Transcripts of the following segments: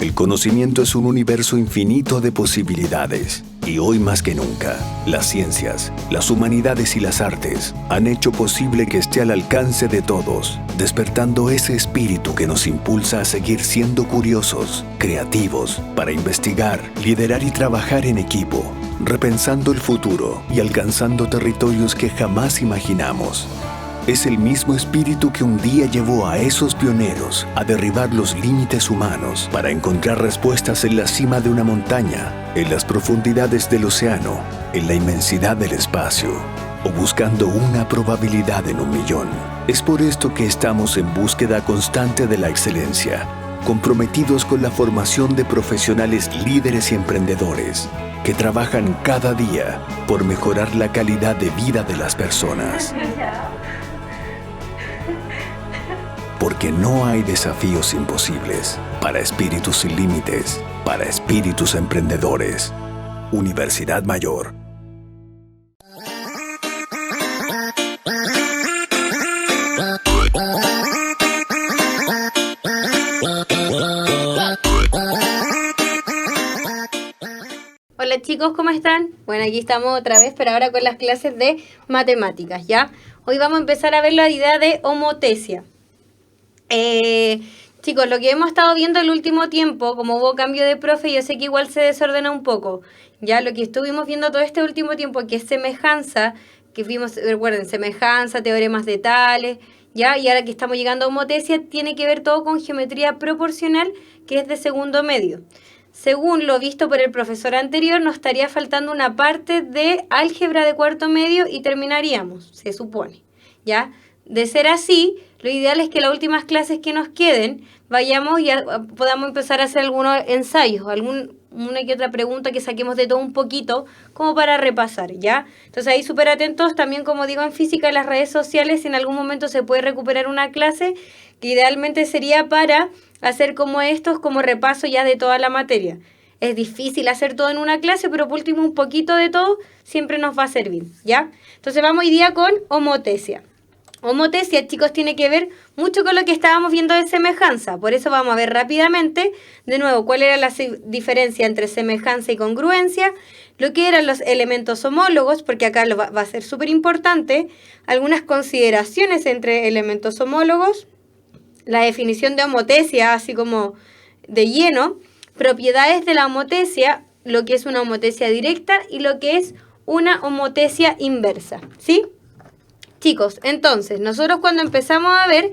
El conocimiento es un universo infinito de posibilidades. Y hoy más que nunca, las ciencias, las humanidades y las artes han hecho posible que esté al alcance de todos, despertando ese espíritu que nos impulsa a seguir siendo curiosos, creativos, para investigar, liderar y trabajar en equipo, repensando el futuro y alcanzando territorios que jamás imaginamos. Es el mismo espíritu que un día llevó a esos pioneros a derribar los límites humanos para encontrar respuestas en la cima de una montaña, en las profundidades del océano, en la inmensidad del espacio, o buscando una probabilidad en 1.000.000. Es por esto que estamos en búsqueda constante de la excelencia, comprometidos con la formación de profesionales líderes y emprendedores que trabajan cada día por mejorar la calidad de vida de las personas. Porque no hay desafíos imposibles para espíritus sin límites, para espíritus emprendedores. Universidad Mayor. Hola chicos, ¿cómo están? Bueno, aquí estamos otra vez, pero ahora con las clases de matemáticas, ¿ya? Hoy vamos a empezar a ver la idea de homotesia. Chicos, lo que hemos estado viendo el último tiempo, como hubo cambio de profe, yo sé que igual se desordena un poco. Ya lo que estuvimos viendo todo este último tiempo, que es semejanza, que vimos, recuerden, semejanza, teoremas de Tales, ya, y ahora que estamos llegando a homotesia, tiene que ver todo con geometría proporcional, que es de segundo medio. Según lo visto por el profesor anterior, nos estaría faltando una parte de álgebra de cuarto medio y terminaríamos, se supone, ¿ya? De ser así, lo ideal es que las últimas clases que nos queden, vayamos y podamos empezar a hacer algunos ensayos, una que otra pregunta que saquemos de todo un poquito, como para repasar, ¿ya? Entonces ahí súper atentos, también como digo en física, en las redes sociales, si en algún momento se puede recuperar una clase, que idealmente sería para hacer como estos, como repaso ya de toda la materia. Es difícil hacer todo en una clase, pero por último un poquito de todo siempre nos va a servir, ¿ya? Entonces vamos hoy día con homotesia. Homotesia, chicos, tiene que ver mucho con lo que estábamos viendo de semejanza. Por eso vamos a ver rápidamente, de nuevo, cuál era la diferencia entre semejanza y congruencia, lo que eran los elementos homólogos, porque acá va a ser súper importante, algunas consideraciones entre elementos homólogos, la definición de homotesia, así como de lleno, propiedades de la homotesia, lo que es una homotesia directa y lo que es una homotesia inversa, ¿sí? Chicos, entonces, nosotros cuando empezamos a ver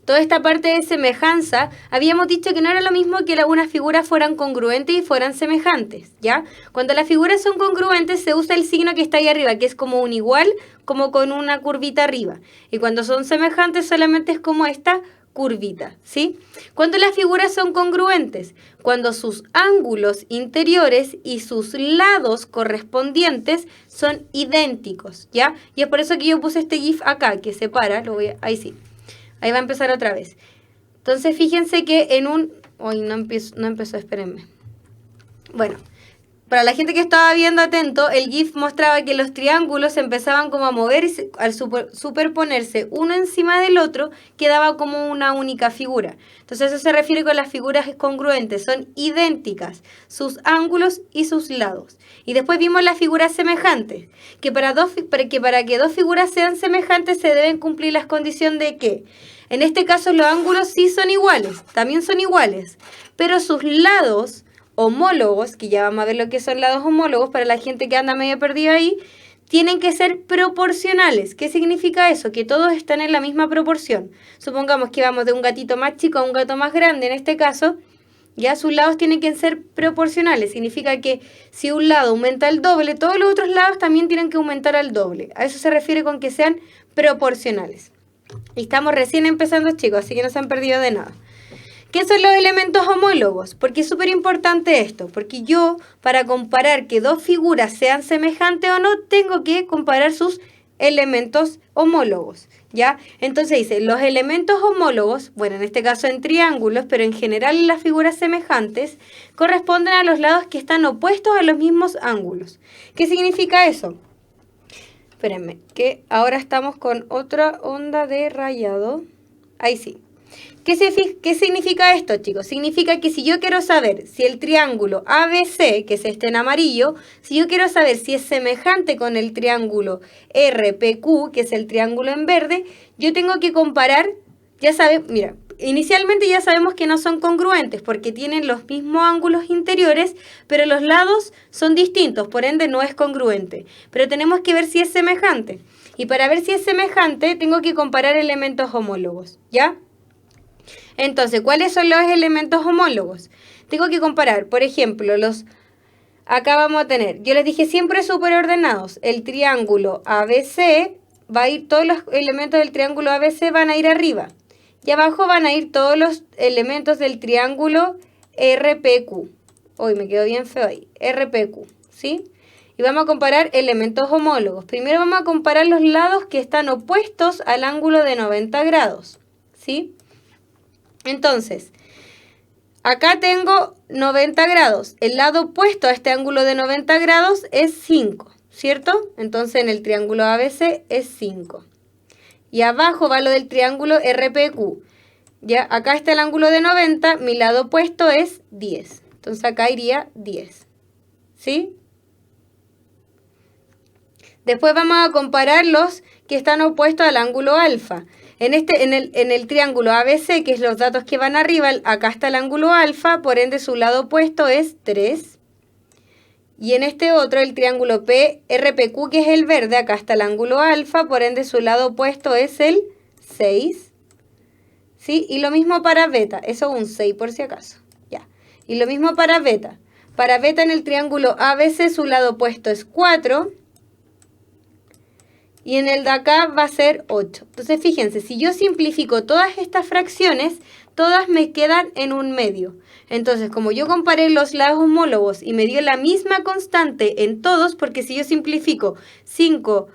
toda esta parte de semejanza, habíamos dicho que no era lo mismo que unas figuras fueran congruentes y fueran semejantes, ¿ya? Cuando las figuras son congruentes, se usa el signo que está ahí arriba, que es como un igual, como con una curvita arriba. Y cuando son semejantes, solamente es como esta curvita, ¿sí? Cuando las figuras son congruentes, cuando sus ángulos interiores y sus lados correspondientes son idénticos, ¿ya? Y es por eso que yo puse este GIF acá, que separa, ahí sí, ahí va a empezar otra vez. Entonces fíjense que en un... Hoy no empezó, espérenme. Bueno, para la gente que estaba viendo atento, el GIF mostraba que los triángulos empezaban como a moverse, al superponerse uno encima del otro, quedaba como una única figura. Entonces eso se refiere con las figuras congruentes, son idénticas, sus ángulos y sus lados. Y después vimos las figuras semejantes, que para que dos figuras sean semejantes se deben cumplir las condiciones de que, en este caso los ángulos sí son iguales, también son iguales, pero sus lados homólogos, que ya vamos a ver lo que son lados homólogos para la gente que anda medio perdida ahí, tienen que ser proporcionales. ¿Qué significa eso? Que todos están en la misma proporción. Supongamos que vamos de un gatito más chico a un gato más grande, en este caso, ya sus lados tienen que ser proporcionales. Significa que si un lado aumenta el doble, todos los otros lados también tienen que aumentar al doble. A eso se refiere con que sean proporcionales. Y estamos recién empezando, chicos, así que no se han perdido de nada. ¿Qué son los elementos homólogos? Porque es súper importante esto, porque yo, para comparar que dos figuras sean semejantes o no, tengo que comparar sus elementos homólogos, ¿ya? Entonces dice, los elementos homólogos, bueno, en este caso en triángulos, pero en general en las figuras semejantes, corresponden a los lados que están opuestos a los mismos ángulos. ¿Qué significa eso? Espérenme, que ahora estamos con otra onda de rayado. Ahí sí. ¿Qué significa esto, chicos? Significa que si yo quiero saber si el triángulo ABC, que es este en amarillo, si yo quiero saber si es semejante con el triángulo RPQ, que es el triángulo en verde, yo tengo que comparar, ya saben, mira, inicialmente ya sabemos que no son congruentes porque tienen los mismos ángulos interiores, pero los lados son distintos, por ende no es congruente. Pero tenemos que ver si es semejante. Y para ver si es semejante, tengo que comparar elementos homólogos, ¿ya? Entonces, ¿cuáles son los elementos homólogos? Tengo que comparar, por ejemplo, acá vamos a tener, yo les dije siempre superordenados, el triángulo ABC, todos los elementos del triángulo ABC van a ir arriba, y abajo van a ir todos los elementos del triángulo RPQ. Hoy me quedó bien feo ahí, RPQ, ¿sí? Y vamos a comparar elementos homólogos. Primero vamos a comparar los lados que están opuestos al ángulo de 90 grados, ¿sí? Entonces, acá tengo 90 grados. El lado opuesto a este ángulo de 90 grados es 5, ¿cierto? Entonces, en el triángulo ABC es 5. Y abajo va lo del triángulo RPQ. Ya, acá está el ángulo de 90, mi lado opuesto es 10. Entonces, acá iría 10. ¿Sí? Después vamos a comparar los que están opuestos al ángulo alfa. En el triángulo ABC, que es los datos que van arriba, acá está el ángulo alfa, por ende su lado opuesto es 3. Y en este otro, el triángulo RPQ, que es el verde, acá está el ángulo alfa, por ende su lado opuesto es el 6. ¿Sí? Y lo mismo para beta, eso es un 6 por si acaso. Ya. Y lo mismo para beta. Para beta en el triángulo ABC su lado opuesto es 4. Y en el de acá va a ser 8. Entonces, fíjense, si yo simplifico todas estas fracciones, todas me quedan en un medio. Entonces, como yo comparé los lados homólogos y me dio la misma constante en todos, porque si yo simplifico 5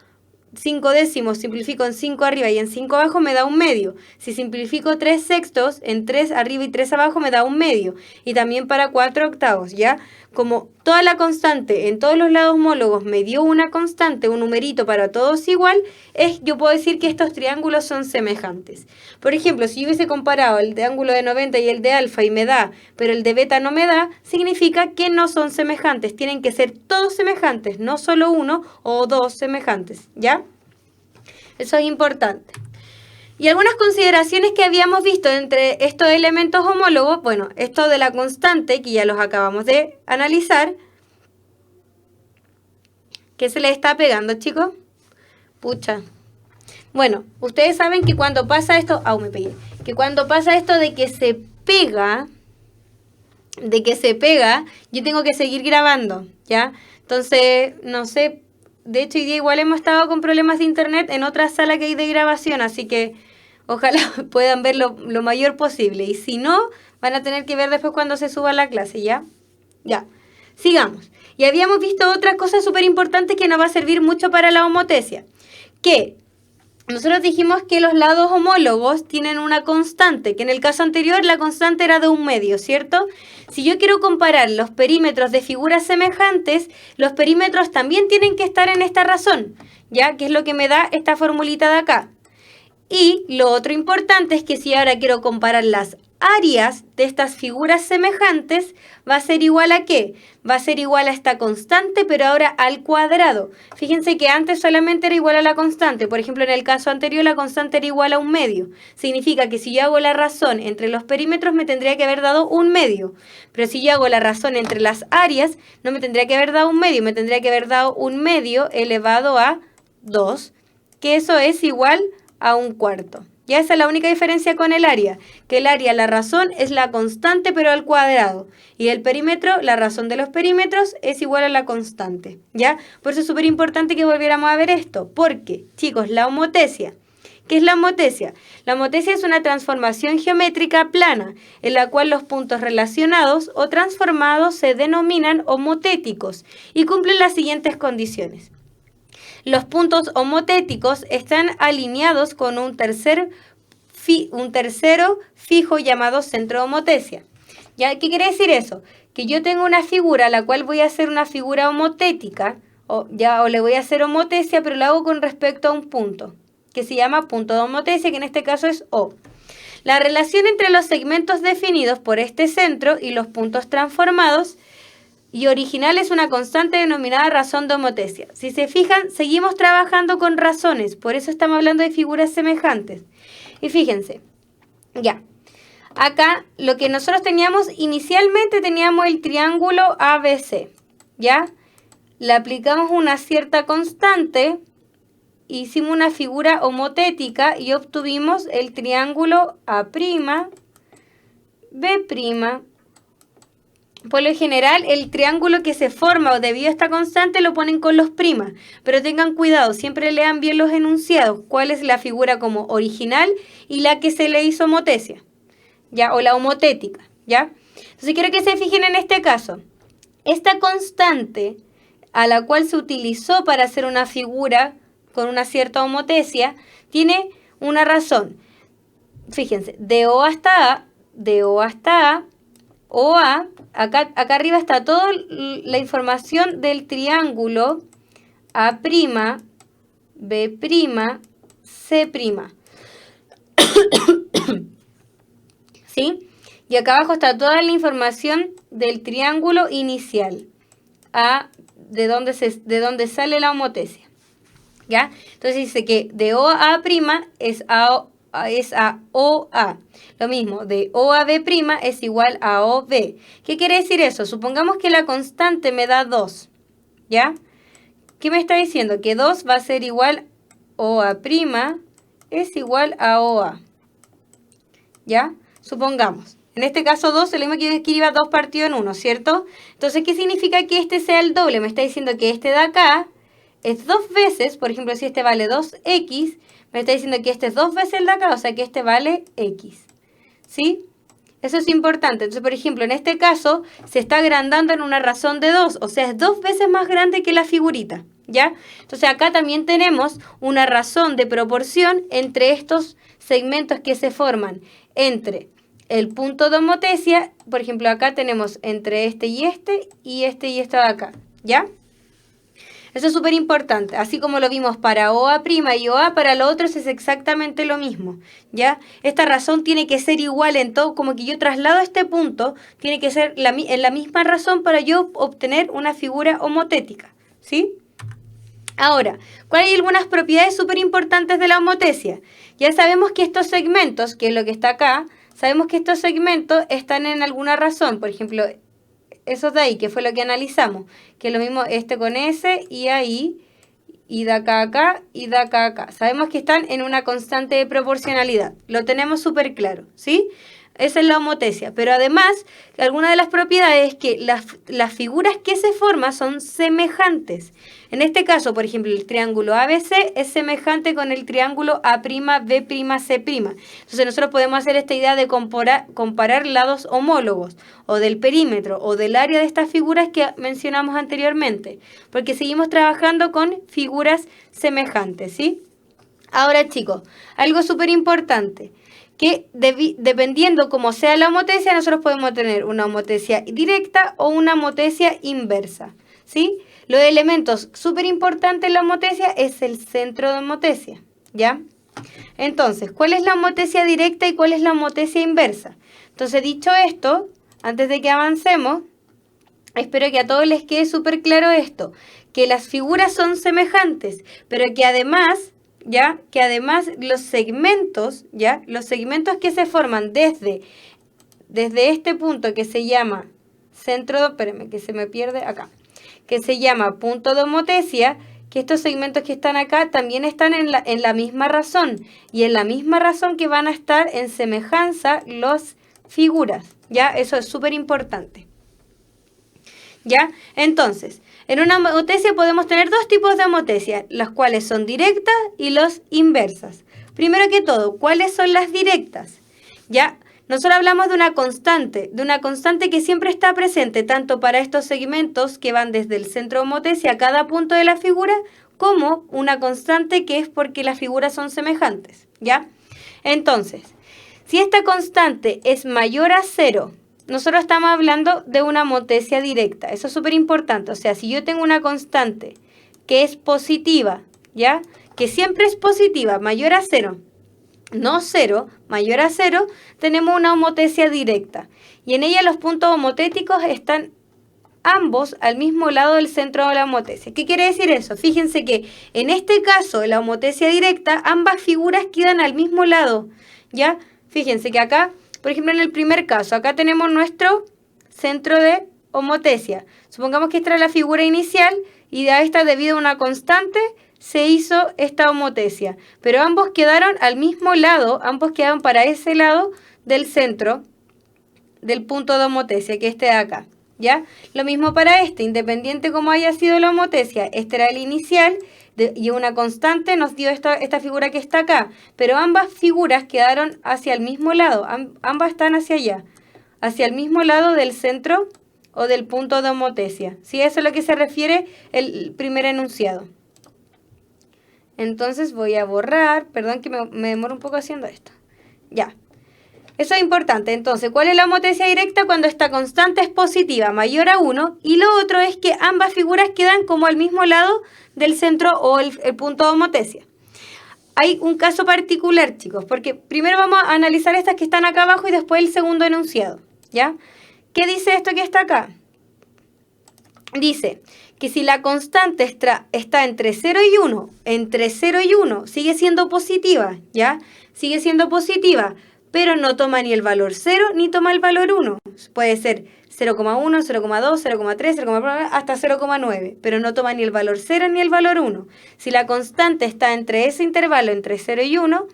décimos, simplifico en 5 arriba y en 5 abajo, me da un medio. Si simplifico 3 sextos, en 3 arriba y 3 abajo, me da un medio. Y también para 4 octavos, ¿ya? Como toda la constante en todos los lados homólogos me dio una constante, un numerito para todos igual, yo puedo decir que estos triángulos son semejantes. Por ejemplo, si yo hubiese comparado el de ángulo de 90 y el de alfa y me da, pero el de beta no me da, significa que no son semejantes. Tienen que ser todos semejantes, no solo uno o dos semejantes, ¿ya? Eso es importante. Y algunas consideraciones que habíamos visto entre estos elementos homólogos, bueno, esto de la constante, que ya los acabamos de analizar. ¿Qué se le está pegando, chicos? Pucha. Bueno, ustedes saben que cuando pasa esto, me pegué, que cuando pasa esto de que se pega, yo tengo que seguir grabando, ¿ya? Entonces, no sé, de hecho hoy día igual hemos estado con problemas de internet en otra sala que hay de grabación, así que ojalá puedan ver lo mayor posible. Y si no, van a tener que ver después cuando se suba la clase, ¿ya? Ya. Sigamos. Y habíamos visto otra cosa súper importante que nos va a servir mucho para la homotesia. Que nosotros dijimos que los lados homólogos tienen una constante, que en el caso anterior la constante era de un medio, ¿cierto? Si yo quiero comparar los perímetros de figuras semejantes, los perímetros también tienen que estar en esta razón, ¿ya? Que es lo que me da esta formulita de acá. Y lo otro importante es que si ahora quiero comparar las áreas de estas figuras semejantes, va a ser igual a ¿qué? Va a ser igual a esta constante, pero ahora al cuadrado. Fíjense que antes solamente era igual a la constante. Por ejemplo, en el caso anterior la constante era igual a un medio. Significa que si yo hago la razón entre los perímetros me tendría que haber dado un medio. Pero si yo hago la razón entre las áreas, no me tendría que haber dado un medio. Me tendría que haber dado un medio elevado a 2, que eso es igual a un cuarto. Ya esa es la única diferencia con el área, que el área, la razón, es la constante pero al cuadrado. Y el perímetro, la razón de los perímetros, es igual a la constante. ¿Ya? Por eso es súper importante que volviéramos a ver esto. Porque, chicos, la homotesia. ¿Qué es la homotesia? La homotesia es una transformación geométrica plana, en la cual los puntos relacionados o transformados se denominan homotéticos y cumplen las siguientes condiciones. Los puntos homotéticos están alineados con un tercero fijo llamado centro de homotesia. ¿Ya? ¿Qué quiere decir eso? Que yo tengo una figura a la cual voy a hacer una figura homotética, o le voy a hacer homotesia, pero lo hago con respecto a un punto, que se llama punto de homotesia, que en este caso es O. La relación entre los segmentos definidos por este centro y los puntos transformados y original es una constante denominada razón de homotesia. Si se fijan, seguimos trabajando con razones, por eso estamos hablando de figuras semejantes. Y fíjense, ya, acá lo que nosotros teníamos, inicialmente teníamos el triángulo ABC, ¿ya? Le aplicamos una cierta constante, hicimos una figura homotética y obtuvimos el triángulo A', B'. Por lo general, el triángulo que se forma debido a esta constante lo ponen con los primas, pero tengan cuidado, siempre lean bien los enunciados, cuál es la figura como original y la que se le hizo homotesia, ¿ya? O la homotética, ¿ya? Entonces quiero que se fijen en este caso. Esta constante a la cual se utilizó para hacer una figura con una cierta homotesia tiene una razón. Fíjense, de O hasta A, de O hasta A, OA, acá arriba está toda la información del triángulo A', B', C'. ¿Sí? Y acá abajo está toda la información del triángulo inicial, de donde sale la homotesia. ¿Ya? Entonces dice que de O a A' es a OA. Lo mismo, de O a B' es igual a OB. ¿Qué quiere decir eso? Supongamos que la constante me da 2, ¿ya? ¿Qué me está diciendo? Que 2 va a ser igual OA' es igual a OA, ¿ya? Supongamos. En este caso 2 es lo mismo que yo escriba 2 partido en 1, ¿cierto? Entonces, ¿qué significa que este sea el doble? Me está diciendo que este de acá es 2 veces, por ejemplo, si este vale 2x, me está diciendo que este es 2 veces el de acá, o sea que este vale x. ¿Sí? Eso es importante. Entonces, por ejemplo, en este caso se está agrandando en una razón de 2, o sea, es 2 veces más grande que la figurita, ¿ya? Entonces, acá también tenemos una razón de proporción entre estos segmentos que se forman entre el punto de homotesia. Por ejemplo, acá tenemos entre este y este de acá, ¿ya? Eso es súper importante, así como lo vimos para OA' y OA, para los otros es exactamente lo mismo, ¿ya? Esta razón tiene que ser igual en todo, como que yo traslado este punto, tiene que ser en la misma razón para yo obtener una figura homotética, ¿sí? Ahora, ¿cuáles hay algunas propiedades súper importantes de la homotesia? Ya sabemos que estos segmentos, que es lo que está acá, sabemos que estos segmentos están en alguna razón, por ejemplo, esos de ahí, que fue lo que analizamos, que es lo mismo este con ese y ahí, y de acá a acá, y de acá a acá. Sabemos que están en una constante de proporcionalidad, lo tenemos súper claro, ¿sí? Esa es la homotesia, pero además, alguna de las propiedades es que las figuras que se forman son semejantes. En este caso, por ejemplo, el triángulo ABC es semejante con el triángulo A', B', C'. Entonces nosotros podemos hacer esta idea de comparar lados homólogos, o del perímetro, o del área de estas figuras que mencionamos anteriormente, porque seguimos trabajando con figuras semejantes, ¿sí? Ahora, chicos, algo súper importante, que dependiendo cómo sea la homotesia, nosotros podemos tener una homotesia directa o una homotesia inversa, ¿sí? Los elementos súper importantes en la homotesia es el centro de homotesia, ¿ya? Entonces, ¿cuál es la homotesia directa y cuál es la homotesia inversa? Entonces, dicho esto, antes de que avancemos, espero que a todos les quede súper claro esto, que las figuras son semejantes, pero que además, ¿ya? Que además los segmentos, ¿ya? Los segmentos que se forman desde este punto que se llama centro, espérenme que se me pierde acá, que se llama punto de homotesia, que estos segmentos que están acá también están en la misma razón, y en la misma razón que van a estar en semejanza las figuras, ¿ya? Eso es súper importante, ¿ya? Entonces, en una homotesia podemos tener dos tipos de homotesia, las cuales son directas y las inversas. Primero que todo, ¿cuáles son las directas? ¿Ya? Nosotros hablamos de una constante que siempre está presente tanto para estos segmentos que van desde el centro de homotesia a cada punto de la figura, como una constante que es porque las figuras son semejantes, ¿ya? Entonces, si esta constante es mayor a 0, nosotros estamos hablando de una homotesia directa. Eso es súper importante. O sea, si yo tengo una constante que es positiva, ¿ya? Que siempre es positiva, mayor a 0, no 0, mayor a 0, tenemos una homotecia directa. Y en ella los puntos homotéticos están ambos al mismo lado del centro de la homotecia. ¿Qué quiere decir eso? Fíjense que en este caso, la homotecia directa, ambas figuras quedan al mismo lado, ¿ya? Fíjense que acá, por ejemplo, en el primer caso, acá tenemos nuestro centro de homotecia. Supongamos que esta era la figura inicial y de esta, debido a una constante, se hizo esta homotecia. Pero ambos quedaron al mismo lado, ambos quedaron para ese lado del centro del punto de homotecia, que este de acá. ¿Ya? Lo mismo para este, independiente como haya sido la homotecia, este era el inicial y una constante nos dio esta figura que está acá, pero ambas figuras quedaron hacia el mismo lado, ambas están hacia allá, hacia el mismo lado del centro o del punto de homotecia. ¿Sí? Eso es a lo que se refiere el primer enunciado. Entonces voy a borrar, perdón que me demoro un poco haciendo esto. Ya. Eso es importante. Entonces, ¿cuál es la homotecia directa? Cuando esta constante es positiva, mayor a 1. Y lo otro es que ambas figuras quedan como al mismo lado del centro o el punto de homotecia. Hay un caso particular, chicos, porque primero vamos a analizar estas que están acá abajo y después el segundo enunciado. ¿Ya? ¿Qué dice esto que está acá? Dice que si la constante está entre 0 y 1, entre 0 y 1, sigue siendo positiva, ¿ya? Sigue siendo positiva, pero no toma ni el valor 0 ni toma el valor 1. Puede ser 0,1, 0,2, 0,3, 0,4, hasta 0,9, pero no toma ni el valor 0 ni el valor 1. Si la constante está entre ese intervalo, entre 0 y 1,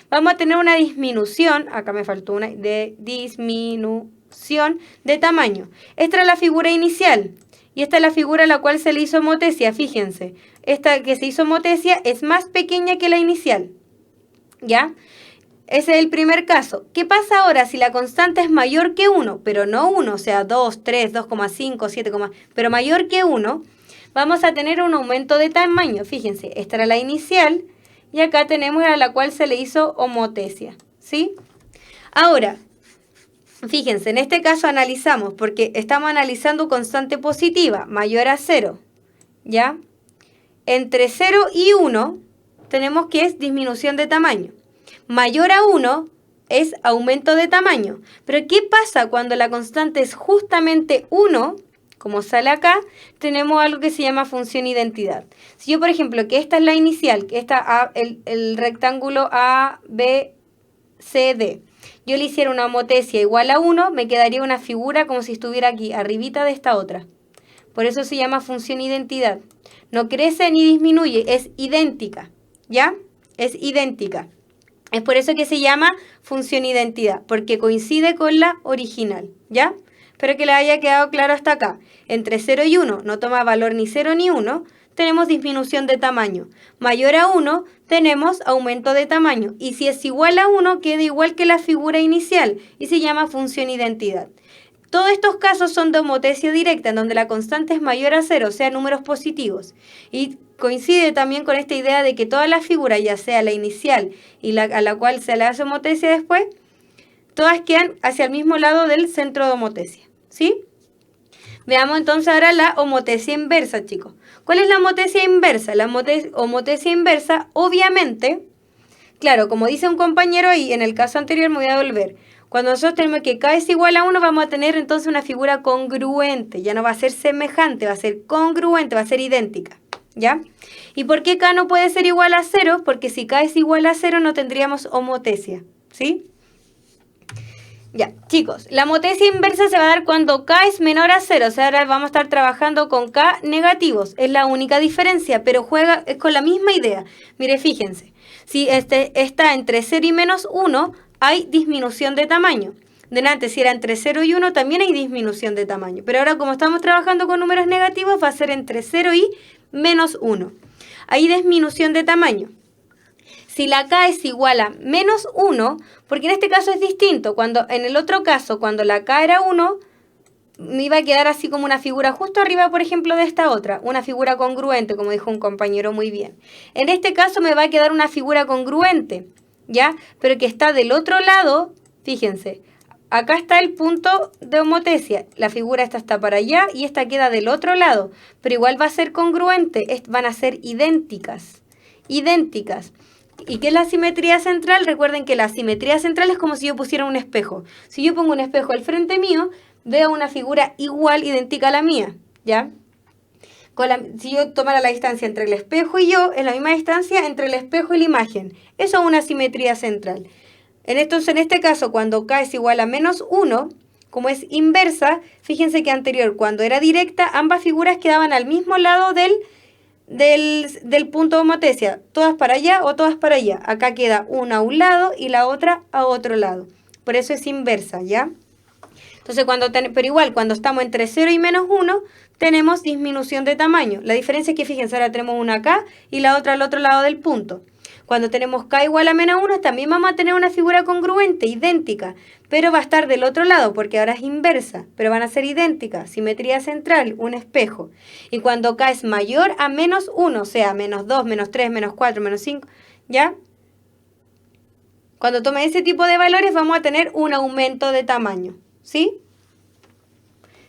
vamos a tener una disminución, acá me faltó una, de disminución de tamaño. Esta era la figura inicial, y esta es la figura a la cual se le hizo homotecia, fíjense. Esta que se hizo homotecia es más pequeña que la inicial, ¿ya? Ese es el primer caso. ¿Qué pasa ahora si la constante es mayor que 1, pero no 1, o sea, 2, 3, 2,5, 7, pero mayor que 1? Vamos a tener un aumento de tamaño. Fíjense, esta era la inicial y acá tenemos a la cual se le hizo homotecia, ¿sí? Ahora, fíjense, en este caso analizamos, porque estamos analizando constante positiva, mayor a 0, ¿ya? Entre 0 y 1 tenemos que es disminución de tamaño. Mayor a 1 es aumento de tamaño. Pero ¿qué pasa cuando la constante es justamente 1? Como sale acá, tenemos algo que se llama función identidad. Si yo, por ejemplo, que esta es la inicial, que esta el rectángulo A, B, C, D, yo le hiciera una homotecia igual a 1, me quedaría una figura como si estuviera aquí, arribita de esta otra. Por eso se llama función identidad. No crece ni disminuye, es idéntica, ¿ya? Es idéntica. Es por eso que se llama función identidad, porque coincide con la original, ¿ya? Espero que les haya quedado claro hasta acá. Entre 0 y 1 no toma valor ni 0 ni 1, tenemos disminución de tamaño. Mayor a 1 tenemos aumento de tamaño. Y si es igual a 1, queda igual que la figura inicial y se llama función identidad. Todos estos casos son de homotecia directa, en donde la constante es mayor a 0, o sea, números positivos. Y coincide también con esta idea de que todas las figuras, ya sea la inicial y a la cual se le hace homotecia después, todas quedan hacia el mismo lado del centro de homotecia, ¿sí? Veamos entonces ahora la homotecia inversa, chicos. ¿Cuál es la homotecia inversa? La homotecia inversa, obviamente, claro, como dice un compañero ahí, en el caso anterior me voy a volver. Cuando nosotros tenemos que K es igual a 1, vamos a tener entonces una figura congruente. Ya no va a ser semejante, va a ser congruente, va a ser idéntica, ¿ya? ¿Y por qué K no puede ser igual a 0? Porque si K es igual a 0 no tendríamos homotecia, ¿sí? Ya, chicos, la homotecia inversa se va a dar cuando K es menor a 0. O sea, ahora vamos a estar trabajando con K negativos. Es la única diferencia, pero es con la misma idea. Mire, fíjense. Si está entre 0 y menos 1, hay disminución de tamaño. Delante, si era entre 0 y 1, también hay disminución de tamaño. Pero ahora, como estamos trabajando con números negativos, va a ser entre 0 y menos 1. Hay disminución de tamaño. Si la K es igual a menos 1, porque en este caso es distinto. En el otro caso, cuando la K era 1, me iba a quedar así como una figura justo arriba, por ejemplo, de esta otra. Una figura congruente, como dijo un compañero muy bien. En este caso me va a quedar una figura congruente, ¿ya? Pero que está del otro lado, fíjense. Acá está el punto de homotecia. La figura esta está para allá y esta queda del otro lado. Pero igual va a ser congruente. Van a ser idénticas. Idénticas. ¿Y qué es la simetría central? Recuerden que la simetría central es como si yo pusiera un espejo. Si yo pongo un espejo al frente mío, veo una figura igual, idéntica a la mía, ¿ya? Si yo tomara la distancia entre el espejo y yo, es la misma distancia entre el espejo y la imagen. Eso es una simetría central. En este caso, cuando K es igual a menos 1, como es inversa, fíjense que anterior, cuando era directa, ambas figuras quedaban al mismo lado del punto de homotesia, todas para allá o todas para allá. Acá queda una a un lado y la otra a otro lado. Por eso es inversa, ¿ya? Entonces, pero igual, cuando estamos entre 0 y menos 1, tenemos disminución de tamaño. La diferencia es que, fíjense, ahora tenemos una acá y la otra al otro lado del punto. Cuando tenemos K igual a menos 1, también vamos a tener una figura congruente, idéntica, pero va a estar del otro lado porque ahora es inversa, pero van a ser idénticas. Simetría central, un espejo. Y cuando K es mayor a menos 1, o sea, menos 2, menos 3, menos 4, menos 5, ¿ya? Cuando tome ese tipo de valores vamos a tener un aumento de tamaño, ¿sí?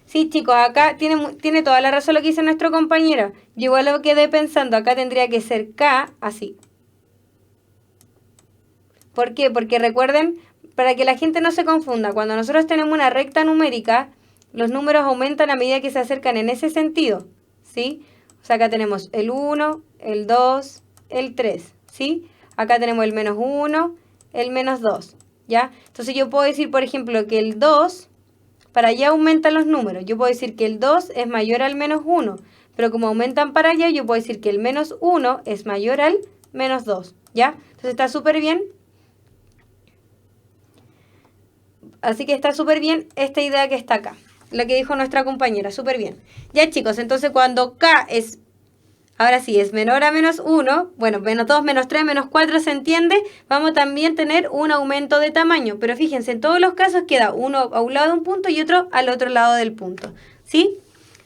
Sí, chicos, acá tiene toda la razón lo que dice nuestro compañero. Yo igual lo quedé pensando, acá tendría que ser K así. ¿Por qué? Porque recuerden, para que la gente no se confunda, cuando nosotros tenemos una recta numérica, los números aumentan a medida que se acercan en ese sentido, ¿sí? O sea, acá tenemos el 1, el 2, el 3, ¿sí? Acá tenemos el menos 1, el menos 2, ¿ya? Entonces yo puedo decir, por ejemplo, que el 2, para allá aumentan los números. Yo puedo decir que el 2 es mayor al menos 1, pero como aumentan para allá, yo puedo decir que el menos 1 es mayor al menos 2, ¿ya? Entonces está súper bien. Así que está súper bien esta idea que está acá, lo que dijo nuestra compañera, súper bien. Ya, chicos, entonces cuando K es, ahora sí, es menor a menos 1, bueno, menos 2, menos 3, menos 4, ¿se entiende? Vamos a también tener un aumento de tamaño, pero fíjense, en todos los casos queda uno a un lado de un punto y otro al otro lado del punto, ¿sí?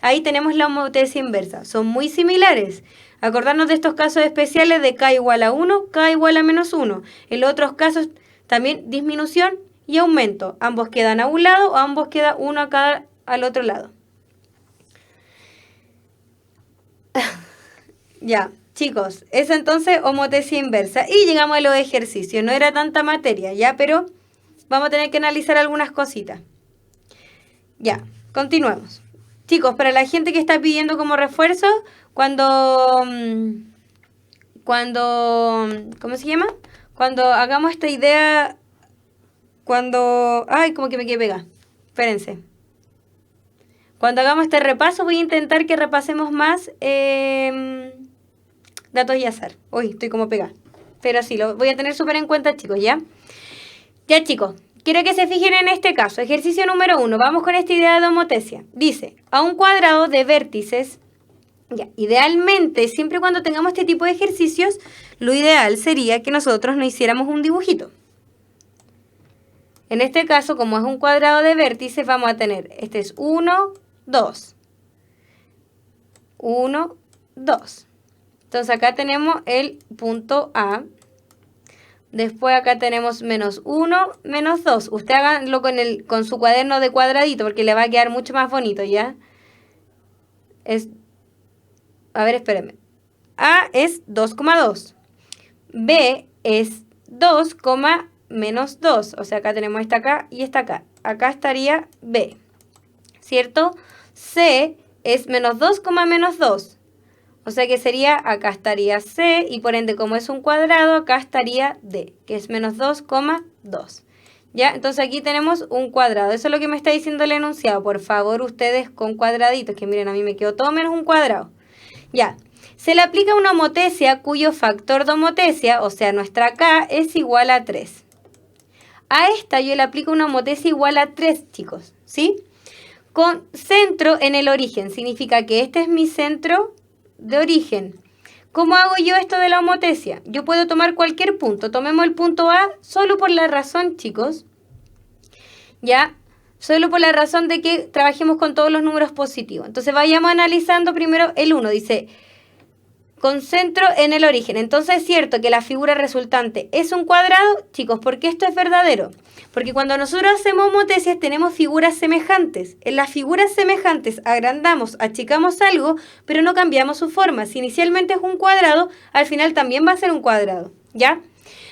Ahí tenemos la homotesia inversa, son muy similares. Acordarnos de estos casos especiales de K igual a 1, K igual a menos 1. En los otros casos también disminución y aumento. Ambos quedan a un lado o ambos queda uno acá al otro lado. Ya, chicos, es entonces homotesia inversa. Y llegamos a los ejercicios. No era tanta materia, ya, pero vamos a tener que analizar algunas cositas. Ya, continuamos. Chicos, para la gente que está pidiendo como refuerzo, cuando ¿cómo se llama? Cuando hagamos esta idea, ay, como que me quedé pegada. Espérense. Cuando hagamos este repaso, voy a intentar que repasemos más datos y azar. Uy, estoy como pegada. Pero sí, lo voy a tener súper en cuenta, chicos, ¿ya? Ya, chicos, quiero que se fijen en este caso. Ejercicio número 1. Vamos con esta idea de homotesia. Dice, a un cuadrado de vértices, ya, idealmente, siempre cuando tengamos este tipo de ejercicios, lo ideal sería que nosotros nos hiciéramos un dibujito. En este caso, como es un cuadrado de vértices, vamos a tener, este es 1, 2. 1, 2. Entonces acá tenemos el punto A. Después acá tenemos menos 1, menos 2. Usted háganlo con su cuaderno de cuadradito porque le va a quedar mucho más bonito, ¿ya? A ver, espérenme. A es 2,2. B es 2, menos 2. O sea, acá tenemos esta acá y esta acá. Acá estaría B, ¿cierto? C es menos 2, menos 2. O sea que sería, acá estaría C y por ende, como es un cuadrado, acá estaría D, que es menos 2, 2. ¿Ya? Entonces aquí tenemos un cuadrado. Eso es lo que me está diciendo el enunciado. Por favor, ustedes con cuadraditos, que miren, a mí me quedó todo menos un cuadrado. Ya. Se le aplica una homotesia cuyo factor de homotesia, o sea, nuestra K, es igual a 3. A esta yo le aplico una homotesia igual a 3, chicos, ¿sí? Con centro en el origen. Significa que este es mi centro de origen. ¿Cómo hago yo esto de la homotesia? Yo puedo tomar cualquier punto. Tomemos el punto A solo por la razón, chicos. ¿Ya? Solo por la razón de que trabajemos con todos los números positivos. Entonces vayamos analizando primero el 1. Dice, con centro en el origen. Entonces es cierto que la figura resultante es un cuadrado, chicos, ¿por qué esto es verdadero? Porque cuando nosotros hacemos homotesias tenemos figuras semejantes. En las figuras semejantes agrandamos, achicamos algo, pero no cambiamos su forma. Si inicialmente es un cuadrado, al final también va a ser un cuadrado, ¿ya?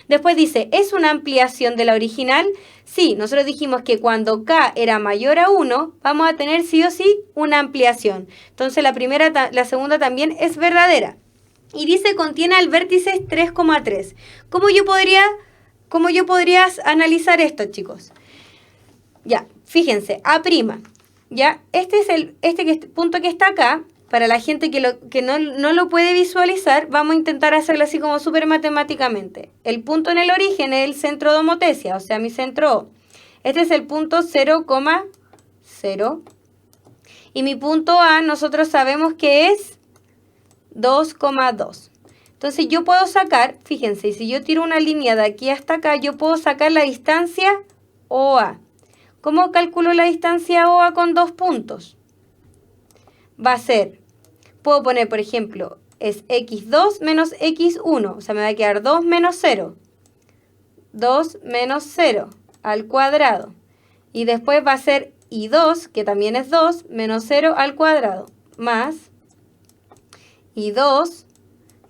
Después dice, ¿es una ampliación de la original? Sí, nosotros dijimos que cuando k era mayor a 1, vamos a tener sí o sí una ampliación. Entonces la segunda también es verdadera. Y dice, contiene al vértice 3,3. ¿Cómo yo podría analizar esto, chicos? Ya, fíjense, A', ya, este es punto que está acá. Para la gente que no lo puede visualizar, vamos a intentar hacerlo así como súper matemáticamente. El punto en el origen es el centro de homotesia, o sea, mi centro O. Este es el punto 0,0. Y mi punto A, nosotros sabemos que es 2,2. Entonces yo puedo sacar, fíjense, si yo tiro una línea de aquí hasta acá, yo puedo sacar la distancia OA. ¿Cómo calculo la distancia OA con 2 puntos? Va a ser, puedo poner, por ejemplo, es x2 menos x1, o sea, me va a quedar 2 menos 0. 2 menos 0 al cuadrado. Y después va a ser y2, que también es 2, menos 0 al cuadrado, más y2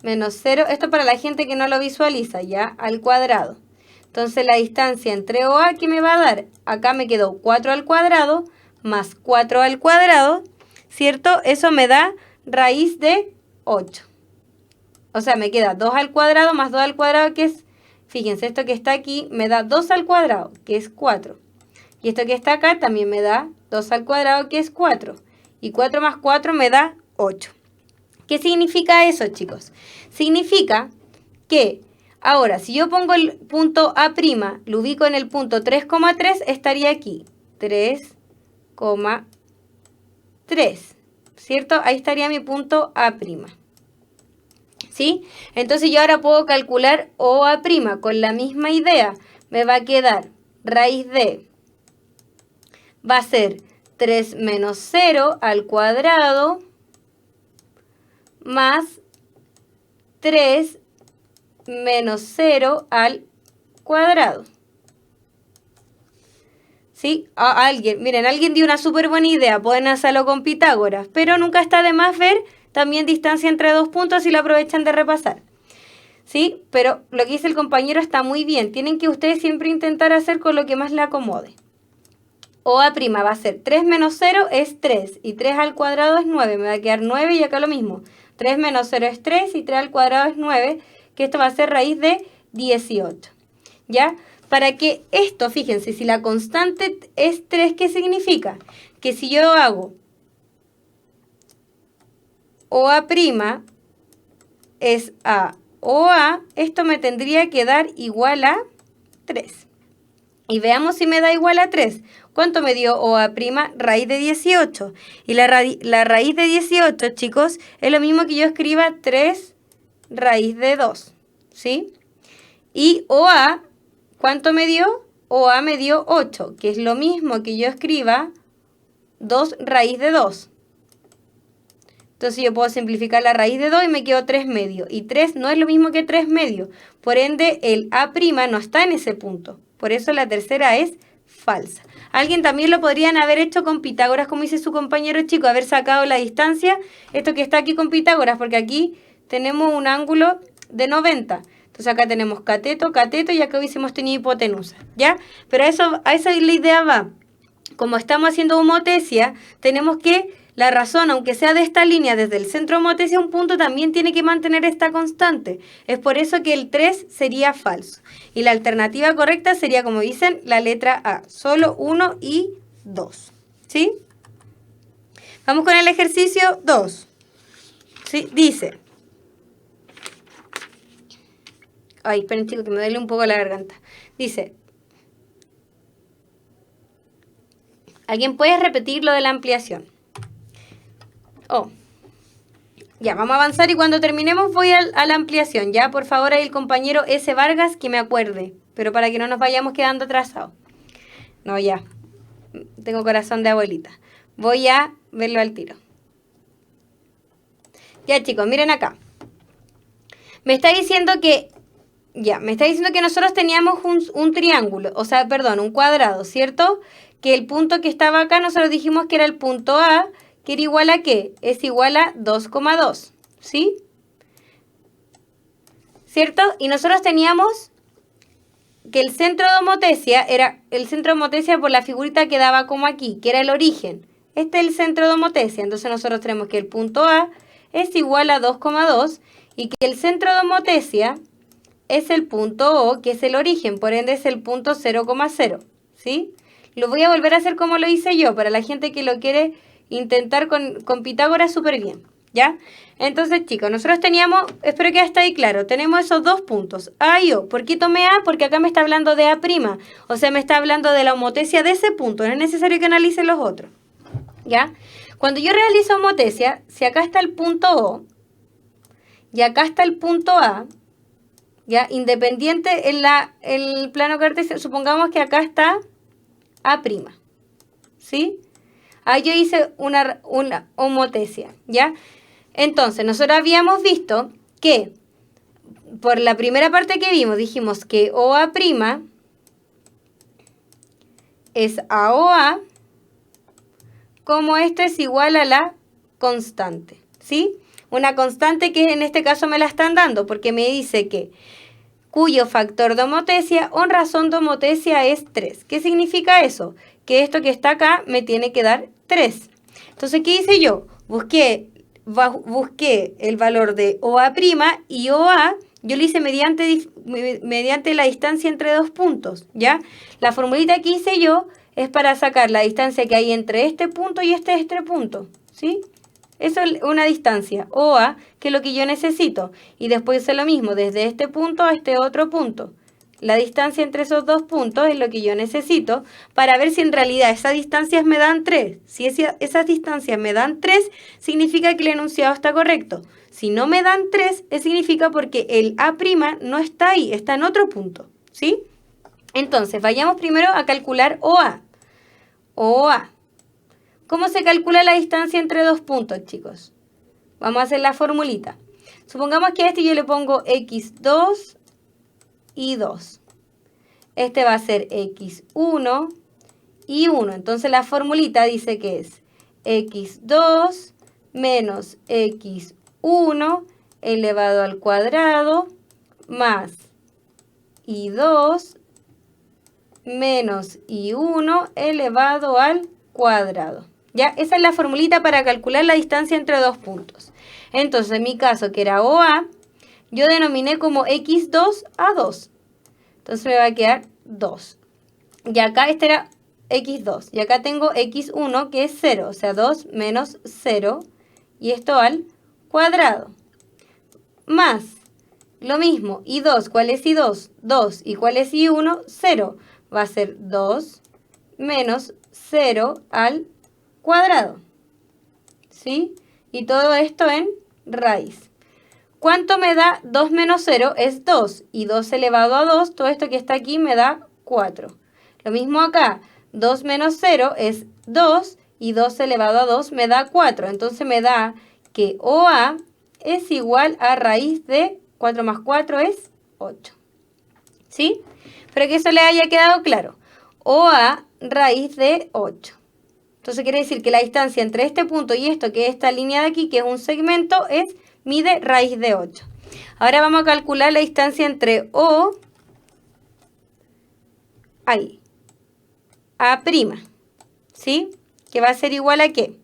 menos 0, esto para la gente que no lo visualiza, ya, al cuadrado. Entonces la distancia entre OA, ¿qué me va a dar? Acá me quedó 4 al cuadrado más 4 al cuadrado, ¿cierto? Eso me da raíz de 8. O sea, me queda 2 al cuadrado más 2 al cuadrado, que es, fíjense, esto que está aquí me da 2 al cuadrado, que es 4. Y esto que está acá también me da 2 al cuadrado, que es 4. Y 4 más 4 me da 8. ¿Qué significa eso, chicos? Significa que ahora, si yo pongo el punto A', lo ubico en el punto 3,3, estaría aquí. 3,3. ¿Cierto? Ahí estaría mi punto A'. ¿Sí? Entonces yo ahora puedo calcular OA' con la misma idea. Me va a quedar raíz de, va a ser 3 menos 0 al cuadrado más 3 menos 0 al cuadrado. ¿Sí? Miren, alguien dio una súper buena idea, pueden hacerlo con Pitágoras, pero nunca está de más ver también distancia entre dos puntos y lo aprovechan de repasar. ¿Sí? Pero lo que dice el compañero está muy bien, tienen que ustedes siempre intentar hacer con lo que más le acomode. OA' va a ser 3 menos 0 es 3, y 3 al cuadrado es 9, me va a quedar 9 y acá lo mismo. 3 menos 0 es 3 y 3 al cuadrado es 9, que esto va a ser raíz de 18. ¿Ya? Para que esto, fíjense, si la constante es 3, ¿qué significa? Que si yo hago OA' es a OA, esto me tendría que dar igual a 3. Y veamos si me da igual a 3. ¿Cuánto me dio OA'? Raíz de 18. Y la raíz de 18, chicos, es lo mismo que yo escriba 3 raíz de 2. ¿Sí? Y OA, ¿cuánto me dio? OA me dio 8, que es lo mismo que yo escriba 2 raíz de 2. Entonces yo puedo simplificar la raíz de 2 y me quedo 3 medios. Y 3 no es lo mismo que 3 medios. Por ende, el A' no está en ese punto. Por eso la tercera es falsa. Alguien también lo podrían haber hecho con Pitágoras, como dice su compañero chico, haber sacado la distancia, esto que está aquí con Pitágoras, porque aquí tenemos un ángulo de 90. Entonces acá tenemos cateto, cateto, y acá hubiésemos tenido hipotenusa, ¿ya? Pero a esa la idea va. Como estamos haciendo homotesia, tenemos que, la razón, aunque sea de esta línea, desde el centro de homotesia a un punto, también tiene que mantener esta constante. Es por eso que el 3 sería falso. Y la alternativa correcta sería, como dicen, la letra A. Solo 1 y 2. ¿Sí? Vamos con el ejercicio 2. ¿Sí? Dice. Ay, esperen, chicos, que me duele un poco la garganta. Dice. ¿Alguien puede repetir lo de la ampliación? Oh. Ya, vamos a avanzar y cuando terminemos voy a la ampliación. Ya, por favor, ahí el compañero S. Vargas que me acuerde. Pero para que no nos vayamos quedando atrasados. No, ya. Tengo corazón de abuelita. Voy a verlo al tiro. Ya, chicos, miren acá. Me está diciendo que, me está diciendo que nosotros teníamos un triángulo, o sea, perdón, un cuadrado, ¿cierto? Que el punto que estaba acá, nosotros dijimos que era el punto A, que era igual a ¿qué? Es igual a 2,2, ¿sí? ¿Cierto? Y nosotros teníamos que el centro de homotesia era el centro de homotesia por la figurita que daba como aquí, que era el origen. Este es el centro de homotesia, entonces nosotros tenemos que el punto A es igual a 2,2 y que el centro de homotesia es el punto O, que es el origen, por ende es el punto 0,0, ¿sí? Lo voy a volver a hacer como lo hice yo, para la gente que lo quiere intentar con Pitágoras súper bien, ¿ya? Entonces, chicos, nosotros teníamos, espero que ya está ahí claro, tenemos esos dos puntos, A y O. ¿Por qué tomé A? Porque acá me está hablando de A', o sea, me está hablando de la homotesia de ese punto, no es necesario que analice los otros, ¿ya? Cuando yo realizo homotesia, si acá está el punto O y acá está el punto A, ¿ya? Independiente en el plano cartesiano, supongamos que acá está A', ¿sí? Ahí yo hice una homotesia, ¿ya? Entonces, nosotros habíamos visto que, por la primera parte que vimos, dijimos que OA' es AOA, como esto es igual a la constante, ¿sí? Una constante que en este caso me la están dando, porque me dice que cuyo factor de homotesia o razón de homotesia es 3. ¿Qué significa eso? Que esto que está acá me tiene que dar 3. Entonces, ¿qué hice yo? Busqué el valor de OA' y OA, yo lo hice mediante la distancia entre dos puntos, ¿ya? La formulita que hice yo es para sacar la distancia que hay entre este punto y este punto, ¿sí? Eso es una distancia, OA, que es lo que yo necesito. Y después hice lo mismo, desde este punto a este otro punto. La distancia entre esos dos puntos es lo que yo necesito para ver si en realidad esas distancias me dan 3. Si esas distancias me dan 3, significa que el enunciado está correcto. Si no me dan 3, significa porque el A' no está ahí, está en otro punto, ¿sí? Entonces, vayamos primero a calcular OA. OA. ¿Cómo se calcula la distancia entre dos puntos, chicos? Vamos a hacer la formulita. Supongamos que a este yo le pongo x2 y 2. Este va a ser x1 y 1. Entonces la formulita dice que es x2 menos x1 elevado al cuadrado más y2 menos y1 elevado al cuadrado. ¿Ya? Esa es la formulita para calcular la distancia entre dos puntos. Entonces, en mi caso, que era OA, yo denominé como x2 a 2. Entonces me va a quedar 2. Y acá este era x2. Y acá tengo x1 que es 0. O sea, 2 menos 0. Y esto al cuadrado. Más, lo mismo, y2. ¿Cuál es y2? 2. ¿Y cuál es y1? 0. Va a ser 2 menos 0 al cuadrado. ¿Sí? Y todo esto en raíz. ¿Cuánto me da 2 menos 0? Es 2. Y 2 elevado a 2, todo esto que está aquí me da 4. Lo mismo acá. 2 menos 0 es 2. Y 2 elevado a 2 me da 4. Entonces me da que OA es igual a raíz de 4 más 4 es 8. ¿Sí? Pero que eso le haya quedado claro. OA raíz de 8. Entonces quiere decir que la distancia entre este punto y esto, que es esta línea de aquí, que es un segmento, mide raíz de 8. Ahora vamos a calcular la distancia entre O, ahí, A', ¿sí? Que va a ser igual a ¿qué?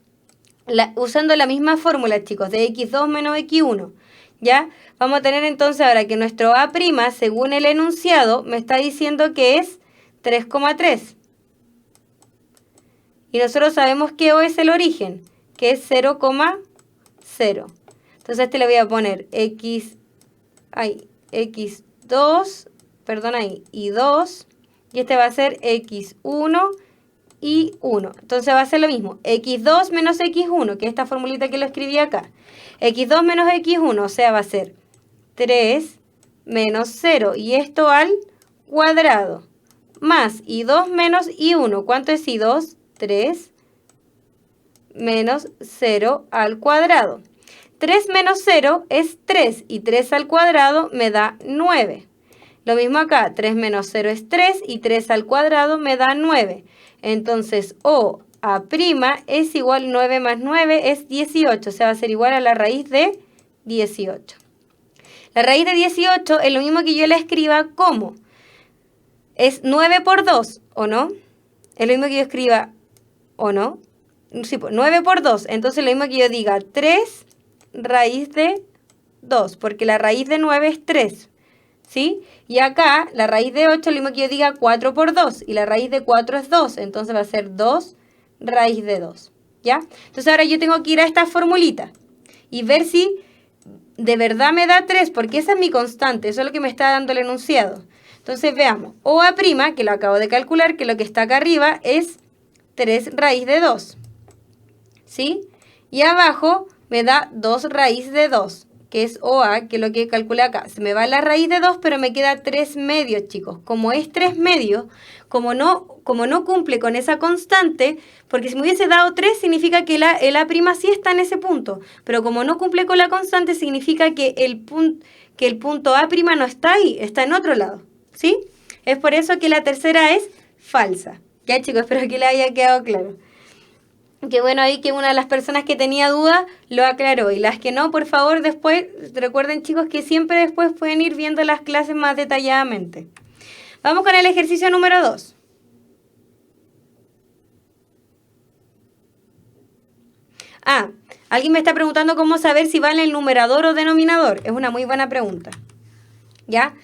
Usando la misma fórmula, chicos, de x2 menos x1, ¿ya? Vamos a tener entonces ahora que nuestro A', según el enunciado, me está diciendo que es 3,3. Y nosotros sabemos que O es el origen, que es 0,0. Entonces a este le voy a poner x2, perdón ahí, y 2. Y este va a ser x1 y 1. Entonces va a ser lo mismo, x2 menos x1, que es esta formulita que lo escribí acá. x2 menos x1, o sea, va a ser 3 menos 0. Y esto al cuadrado. Más y2 menos y1. ¿Cuánto es y2? 3 menos 0 al cuadrado. 3 menos 0 es 3 y 3 al cuadrado me da 9. Lo mismo acá, 3 menos 0 es 3 y 3 al cuadrado me da 9. Entonces, OA' es igual 9 más 9 es 18, o sea, va a ser igual a la raíz de 18. La raíz de 18 es lo mismo que yo la escriba como. Es 9 por 2, ¿o no? Es lo mismo que yo escriba, ¿o no? Sí, pues 9 por 2, entonces lo mismo que yo diga 3 raíz de 2, porque la raíz de 9 es 3. ¿Sí? Y acá, la raíz de 8 es lo mismo que yo diga 4 por 2. Y la raíz de 4 es 2. Entonces va a ser 2 raíz de 2. ¿Ya? Entonces ahora yo tengo que ir a esta formulita y ver si de verdad me da 3, porque esa es mi constante. Eso es lo que me está dando el enunciado. Entonces veamos. OA', que lo acabo de calcular, que lo que está acá arriba es 3 raíz de 2. ¿Sí? Y abajo me da 2 raíz de 2. Que es OA, que es lo que calculé acá. Se me va la raíz de 2, pero me queda 3 medios, chicos. Como es 3 medios, como no cumple con esa constante, porque si me hubiese dado 3, significa que el A' sí está en ese punto. Pero como no cumple con la constante, significa que el punto A' no está ahí, está en otro lado. ¿Sí? Es por eso que la tercera es falsa. Ya, chicos, espero que le haya quedado claro. Qué bueno ahí que una de las personas que tenía duda lo aclaró. Y las que no, por favor, después, recuerden, chicos, que siempre después pueden ir viendo las clases más detalladamente. Vamos con el ejercicio número 2. Alguien me está preguntando cómo saber si va en el numerador o denominador. Es una muy buena pregunta. ¿Ya?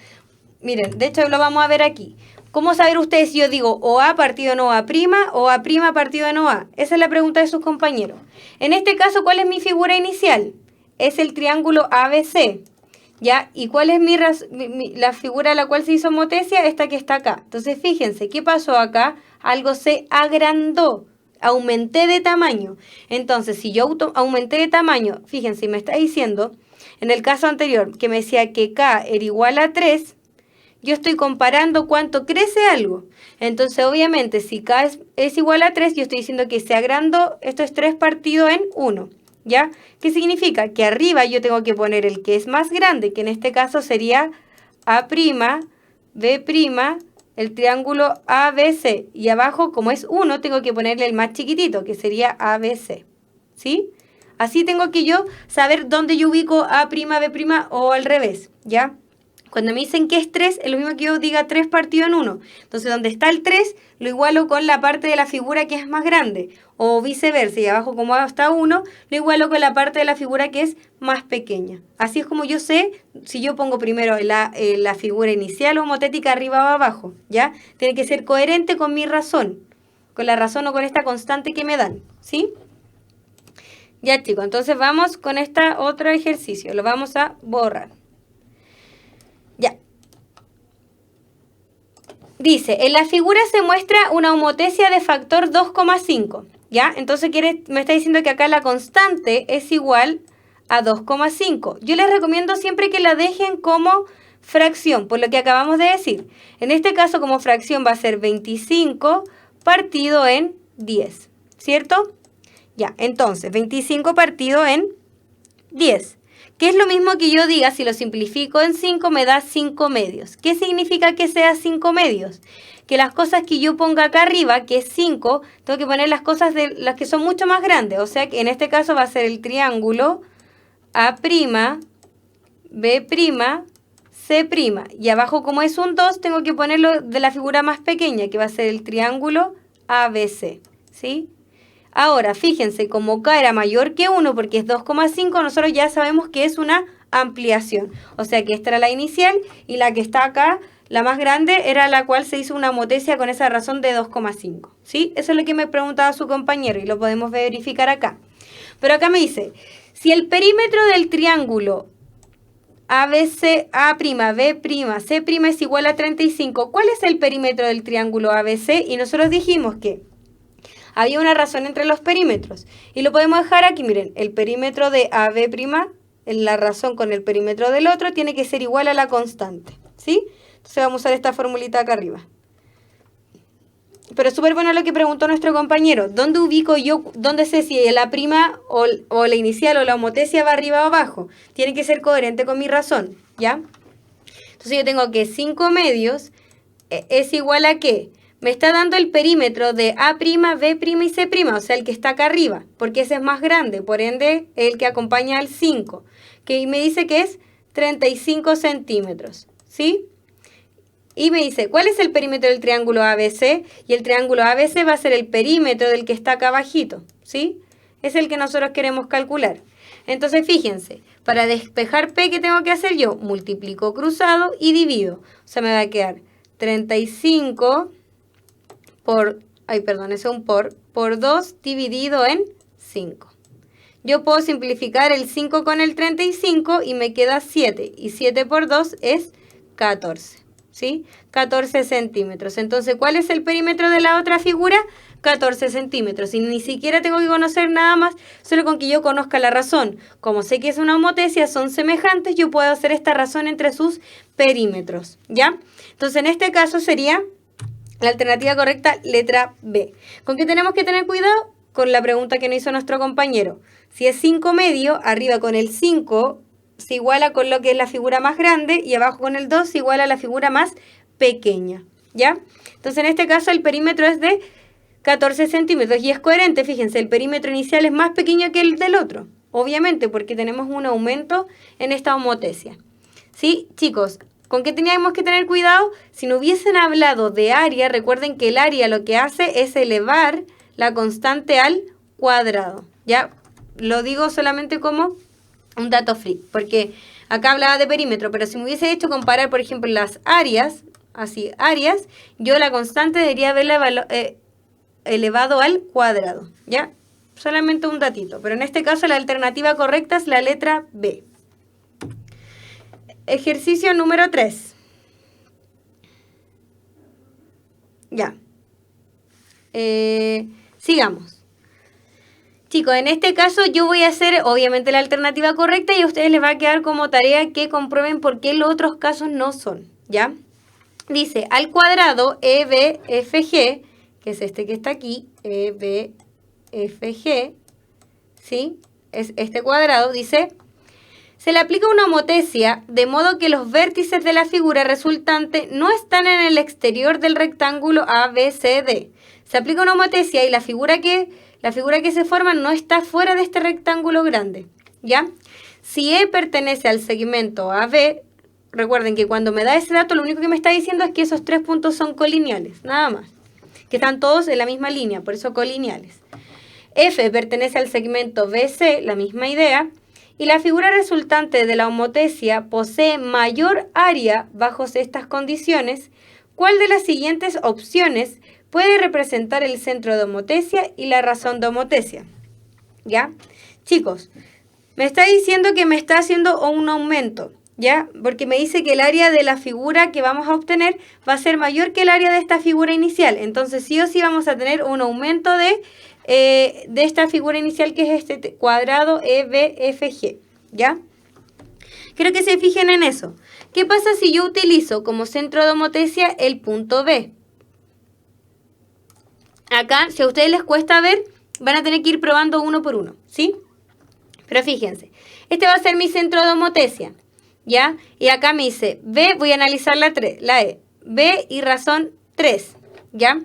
Miren, de hecho lo vamos a ver aquí. ¿Cómo saber ustedes si yo digo OA partido en OA' o A' partido en OA? Esa es la pregunta de sus compañeros. En este caso, ¿cuál es mi figura inicial? Es el triángulo ABC. ¿Ya? ¿Y cuál es la figura a la cual se hizo homotecia? Esta que está acá. Entonces, fíjense, ¿qué pasó acá? Algo se agrandó. Aumenté de tamaño. Entonces, si yo aumenté de tamaño, fíjense, me está diciendo, en el caso anterior, que me decía que K era igual a 3, yo estoy comparando cuánto crece algo. Entonces, obviamente, si K es igual a 3, yo estoy diciendo que se agrandó, esto es 3 partido en 1. ¿Ya? ¿Qué significa? Que arriba yo tengo que poner el que es más grande, que en este caso sería A', B', el triángulo ABC. Y abajo, como es 1, tengo que ponerle el más chiquitito, que sería ABC. ¿Sí? Así tengo que yo saber dónde yo ubico A', B' o al revés. ¿Ya? Cuando me dicen que es 3, es lo mismo que yo diga 3 partido en 1. Entonces, donde está el 3, lo igualo con la parte de la figura que es más grande. O viceversa, y abajo como está 1, lo igualo con la parte de la figura que es más pequeña. Así es como yo sé si yo pongo primero la figura inicial o homotética arriba o abajo. ¿Ya? Tiene que ser coherente con mi razón. Con la razón o con esta constante que me dan. ¿Sí? Ya, chicos, entonces vamos con este otro ejercicio. Lo vamos a borrar. Ya. Dice, en la figura se muestra una homotecia de factor 2,5. ¿Ya? Entonces me está diciendo que acá la constante es igual a 2,5. Yo les recomiendo siempre que la dejen como fracción, por lo que acabamos de decir. En este caso, como fracción va a ser 25 partido en 10. ¿Cierto? Ya, entonces, 25 partido en 10. ¿Qué es lo mismo que yo diga? Si lo simplifico en 5 me da 5 medios. ¿Qué significa que sea 5 medios? Que las cosas que yo ponga acá arriba, que es 5, tengo que poner las cosas de las que son mucho más grandes. O sea que en este caso va a ser el triángulo A', B', C'. Y abajo, como es un 2, tengo que ponerlo de la figura más pequeña, que va a ser el triángulo ABC. ¿Sí? Ahora, fíjense, como K era mayor que 1 porque es 2,5, nosotros ya sabemos que es una ampliación. O sea que esta era la inicial y la que está acá, la más grande, era la cual se hizo una homotecia con esa razón de 2,5. ¿Sí? Eso es lo que me preguntaba su compañero y lo podemos verificar acá. Pero acá me dice, si el perímetro del triángulo ABC, A', B', C' es igual a 35, ¿cuál es el perímetro del triángulo ABC? Y nosotros dijimos que había una razón entre los perímetros. Y lo podemos dejar aquí, miren, el perímetro de AB', la razón con el perímetro del otro, tiene que ser igual a la constante. ¿Sí? Entonces vamos a usar esta formulita acá arriba. pero es súper bueno lo que preguntó nuestro compañero. ¿Dónde ubico yo, dónde sé si la prima o la inicial o la homotesia va arriba o abajo? Tiene que ser coherente con mi razón, ¿ya? Entonces yo tengo que 5 medios es igual a ¿qué? Me está dando el perímetro de A', B' y C', o sea, el que está acá arriba, porque ese es más grande, por ende, el que acompaña al 5, que me dice que es 35 centímetros, ¿sí? Y me dice, ¿cuál es el perímetro del triángulo ABC? Y el triángulo ABC va a ser el perímetro del que está acá abajito, ¿sí? Es el que nosotros queremos calcular. Entonces, fíjense, para despejar P, ¿qué tengo que hacer yo? Multiplico cruzado y divido. O sea, me va a quedar 35 por 2 dividido en 5. Yo puedo simplificar el 5 con el 35 y me queda 7. Y 7 por 2 es 14. ¿Sí? 14 centímetros. Entonces, ¿cuál es el perímetro de la otra figura? 14 centímetros. Y ni siquiera tengo que conocer nada más, solo con que yo conozca la razón. Como sé que es una homotesia, son semejantes, yo puedo hacer esta razón entre sus perímetros. ¿Ya? Entonces, en este caso sería la alternativa correcta, letra B. ¿Con qué tenemos que tener cuidado? Con la pregunta que nos hizo nuestro compañero. Si es 5 medio, arriba con el 5 se iguala con lo que es la figura más grande y abajo con el 2 se iguala a la figura más pequeña, ¿ya? Entonces, en este caso, el perímetro es de 14 centímetros y es coherente, fíjense, el perímetro inicial es más pequeño que el del otro, obviamente, porque tenemos un aumento en esta homotesia. ¿Sí, chicos? ¿Con qué teníamos que tener cuidado? Si no hubiesen hablado de área, recuerden que el área lo que hace es elevar la constante al cuadrado, ¿ya? Lo digo solamente como un dato freak, porque acá hablaba de perímetro, pero si me hubiese hecho comparar, por ejemplo, las áreas, así, áreas, yo la constante debería haberla elevado al cuadrado, ¿ya? Solamente un datito, pero en este caso la alternativa correcta es la letra B. Ejercicio número 3. Ya. Sigamos. Chicos, en este caso yo voy a hacer obviamente la alternativa correcta y a ustedes les va a quedar como tarea que comprueben por qué los otros casos no son, ¿ya? Dice, al cuadrado EBFG, que es este que está aquí, EBFG, ¿sí? Es este cuadrado, dice, se le aplica una homotesia de modo que los vértices de la figura resultante no están en el exterior del rectángulo ABCD. Se aplica una homotesia y la figura que se forma no está fuera de este rectángulo grande, ¿ya? Si E pertenece al segmento AB, recuerden que cuando me da ese dato, lo único que me está diciendo es que esos 3 puntos son colineales, nada más. Que están todos en la misma línea, por eso colineales. F pertenece al segmento BC, la misma idea, y la figura resultante de la homotesia posee mayor área bajo estas condiciones. ¿Cuál de las siguientes opciones puede representar el centro de homotesia y la razón de homotesia? ¿Ya? Chicos, me está diciendo que me está haciendo un aumento, ¿ya? Porque me dice que el área de la figura que vamos a obtener va a ser mayor que el área de esta figura inicial. Entonces, sí o sí vamos a tener un aumento de esta figura inicial que es este cuadrado EBFG, ¿ya? Quiero que se fijen en eso. ¿Qué pasa si yo utilizo como centro de homotesia el punto B? Acá, si a ustedes les cuesta ver, van a tener que ir probando uno por uno, ¿sí? Pero fíjense, este va a ser mi centro de homotesia, ¿ya? Y acá me dice, B, voy a analizar la E. B y razón 3, ¿ya?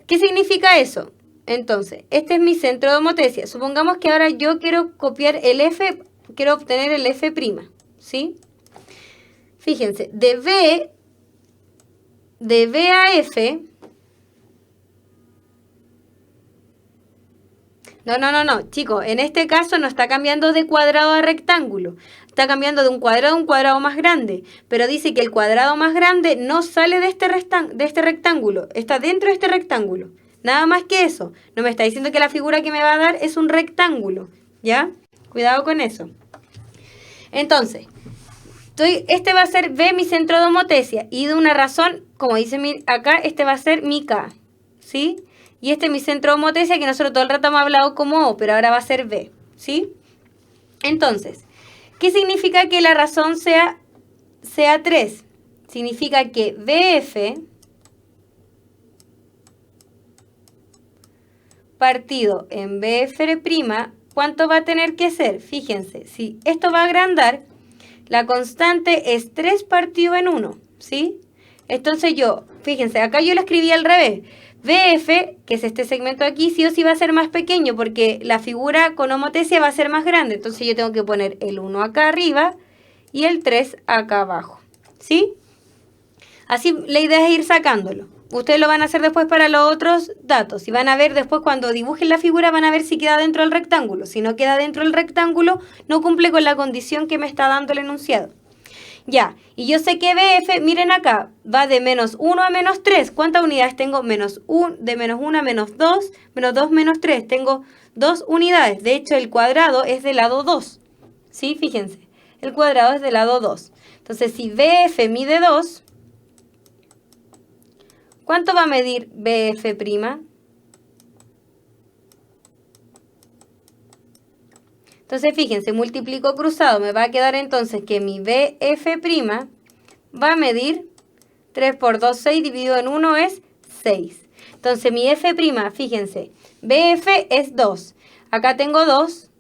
¿Qué significa eso? Entonces, este es mi centro de homotesia. Supongamos que ahora yo quiero copiar el F, quiero obtener el F', ¿sí? Fíjense, de B a F... No, chicos, en este caso no está cambiando de cuadrado a rectángulo, está cambiando de un cuadrado a un cuadrado más grande, pero dice que el cuadrado más grande no sale de este rectángulo, está dentro de este rectángulo, nada más que eso, no me está diciendo que la figura que me va a dar es un rectángulo, ¿ya? Cuidado con eso. Entonces, este va a ser B, mi centro de homotesia, y de una razón, como dice acá, este va a ser mi K, ¿sí? Y este es mi centro de homotesia que nosotros todo el rato hemos hablado como O, pero ahora va a ser B, ¿sí? Entonces, ¿qué significa que la razón sea 3? Significa que BF partido en BF', ¿cuánto va a tener que ser? Fíjense, si esto va a agrandar, la constante es 3 partido en 1, ¿sí? Entonces yo, fíjense, acá yo lo escribí al revés. BF, que es este segmento aquí, sí o sí va a ser más pequeño porque la figura con homotesia va a ser más grande. Entonces yo tengo que poner el 1 acá arriba y el 3 acá abajo, ¿sí? Así la idea es ir sacándolo. Ustedes lo van a hacer después para los otros datos. Y van a ver después cuando dibujen la figura, van a ver si queda dentro del rectángulo. Si no queda dentro del rectángulo, no cumple con la condición que me está dando el enunciado. Ya, y yo sé que BF, miren acá, va de menos 1 a menos 3. ¿Cuántas unidades tengo? De menos 1 a menos 2, menos 3. Tengo 2 unidades. De hecho, el cuadrado es del lado 2. ¿Sí? Fíjense, el cuadrado es del lado 2. Entonces, si BF mide 2, ¿cuánto va a medir BF'? Entonces, fíjense, multiplico cruzado, me va a quedar entonces que mi BF' va a medir 3 por 2, 6, dividido en 1 es 6. Entonces, mi F', fíjense, BF es 2. Acá tengo 2,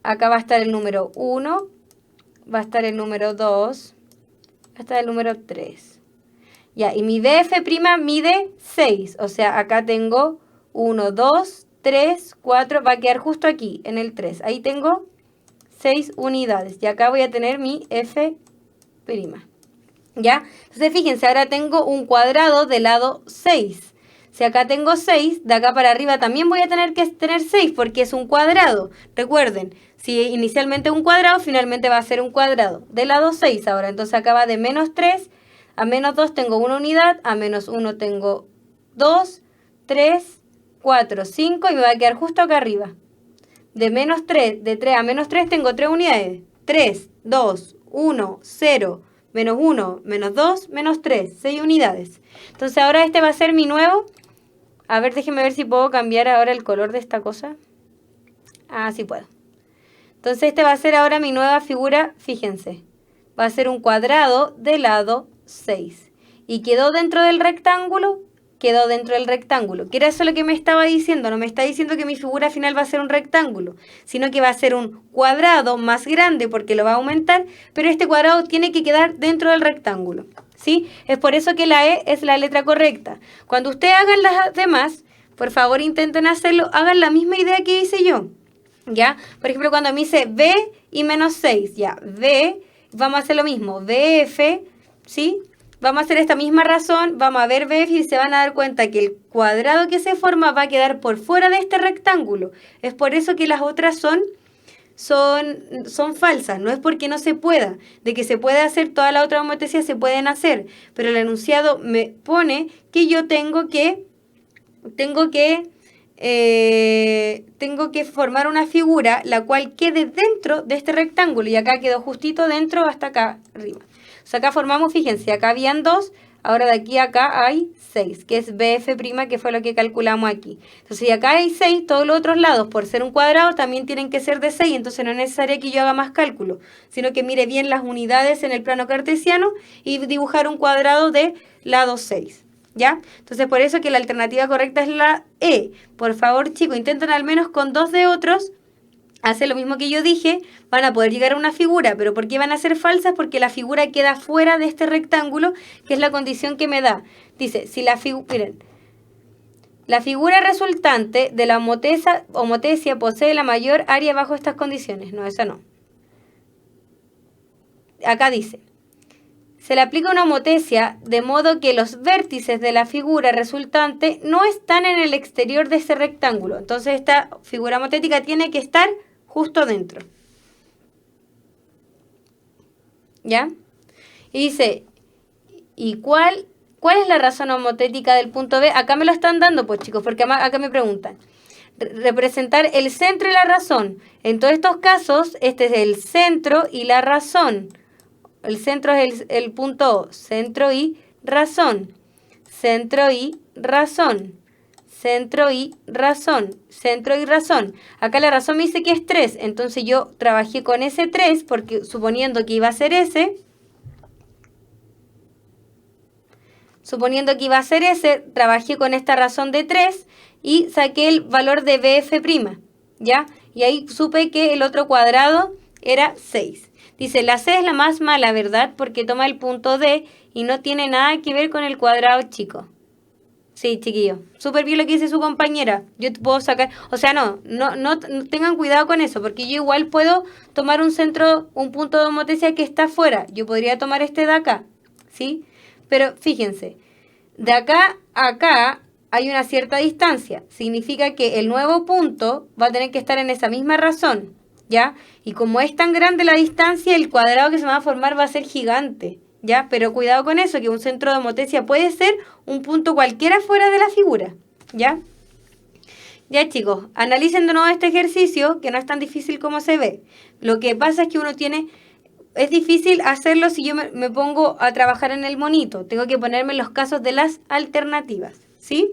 acá va a estar el número 1, va a estar el número 2, va a estar el número 3. Ya, y mi BF' mide 6, o sea, acá tengo 1, 2, 3, 4, va a quedar justo aquí, en el 3. Ahí tengo 6 unidades. Y acá voy a tener mi F'. ¿Ya? Entonces, fíjense, ahora tengo un cuadrado del lado 6. Si acá tengo 6, de acá para arriba también voy a tener que tener 6 porque es un cuadrado. Recuerden, si inicialmente un cuadrado, finalmente va a ser un cuadrado. Del lado 6 ahora. Entonces, acá va de menos 3 a menos 2 tengo 1 unidad, a menos 1 tengo 2, 3, 4, 5 y me va a quedar justo acá arriba. De 3 a menos 3 tengo 3 unidades. 3, 2, 1, 0, menos 1, menos 2, menos 3. 6 unidades. Entonces ahora este va a ser mi nuevo. A ver, déjenme ver si puedo cambiar ahora el color de esta cosa. Ah, sí puedo. Entonces este va a ser ahora mi nueva figura, fíjense. Va a ser un cuadrado de lado 6. ¿Y quedó dentro del rectángulo? Quedó dentro del rectángulo. ¿Qué era eso lo que me estaba diciendo? No me está diciendo que mi figura final va a ser un rectángulo, sino que va a ser un cuadrado más grande porque lo va a aumentar, pero este cuadrado tiene que quedar dentro del rectángulo, ¿sí? Es por eso que la E es la letra correcta. Cuando ustedes hagan las demás, por favor intenten hacerlo, hagan la misma idea que hice yo, ¿ya? Por ejemplo, cuando me dice B y menos 6, ya, B, vamos a hacer lo mismo, BF, ¿sí? Vamos a hacer esta misma razón, vamos a ver BF y se van a dar cuenta que el cuadrado que se forma va a quedar por fuera de este rectángulo. Es por eso que las otras son falsas, no es porque no se pueda. De que se puede hacer, toda la otra homotesia se pueden hacer, pero el enunciado me pone que yo tengo que formar una figura la cual quede dentro de este rectángulo y acá quedó justito dentro hasta acá arriba. O sea, acá formamos, fíjense, acá habían 2, ahora de aquí a acá hay 6, que es BF', que fue lo que calculamos aquí. Entonces, si acá hay 6, todos los otros lados, por ser un cuadrado, también tienen que ser de 6, entonces no es necesario que yo haga más cálculo, sino que mire bien las unidades en el plano cartesiano y dibujar un cuadrado de lado 6. ¿Ya? Entonces, por eso que la alternativa correcta es la E. Por favor, chicos, intenten al menos con 2 de otros hacer lo mismo que yo dije, van a poder llegar a una figura, pero ¿por qué van a ser falsas? Porque la figura queda fuera de este rectángulo, que es la condición que me da. Dice, si la figura resultante de la homotesia posee la mayor área bajo estas condiciones. No, esa no. Acá dice, se le aplica una homotesia de modo que los vértices de la figura resultante no están en el exterior de ese rectángulo. Entonces esta figura homotética tiene que estar justo dentro. ¿Ya? Y dice, ¿y cuál es la razón homotética del punto B? Acá me lo están dando, pues chicos, porque acá me preguntan. Representar el centro y la razón. En todos estos casos, este es el centro y la razón. El centro es el punto O, centro y razón, centro y razón, centro y razón, centro y razón. Acá la razón me dice que es 3, entonces yo trabajé con ese 3, porque suponiendo que iba a ser ese, trabajé con esta razón de 3, y saqué el valor de BF', ¿ya? Y ahí supe que el otro cuadrado era 6. Dice, la C es la más mala, ¿verdad? Porque toma el punto D y no tiene nada que ver con el cuadrado chico. Sí, chiquillo. Súper bien lo que dice su compañera. Yo te puedo sacar... O sea, no tengan cuidado con eso, porque yo igual puedo tomar un centro, un punto de homotesia que está afuera. Yo podría tomar este de acá, ¿sí? Pero fíjense, de acá a acá hay una cierta distancia. Significa que el nuevo punto va a tener que estar en esa misma razón, ¿ya? Y como es tan grande la distancia, el cuadrado que se va a formar va a ser gigante, ¿ya? Pero cuidado con eso, que un centro de homotesia puede ser un punto cualquiera fuera de la figura, ¿ya? Ya, chicos, analicen de nuevo este ejercicio, que no es tan difícil como se ve. Lo que pasa es que uno tiene... Es difícil hacerlo si yo me pongo a trabajar en el monito. Tengo que ponerme en los casos de las alternativas, ¿sí?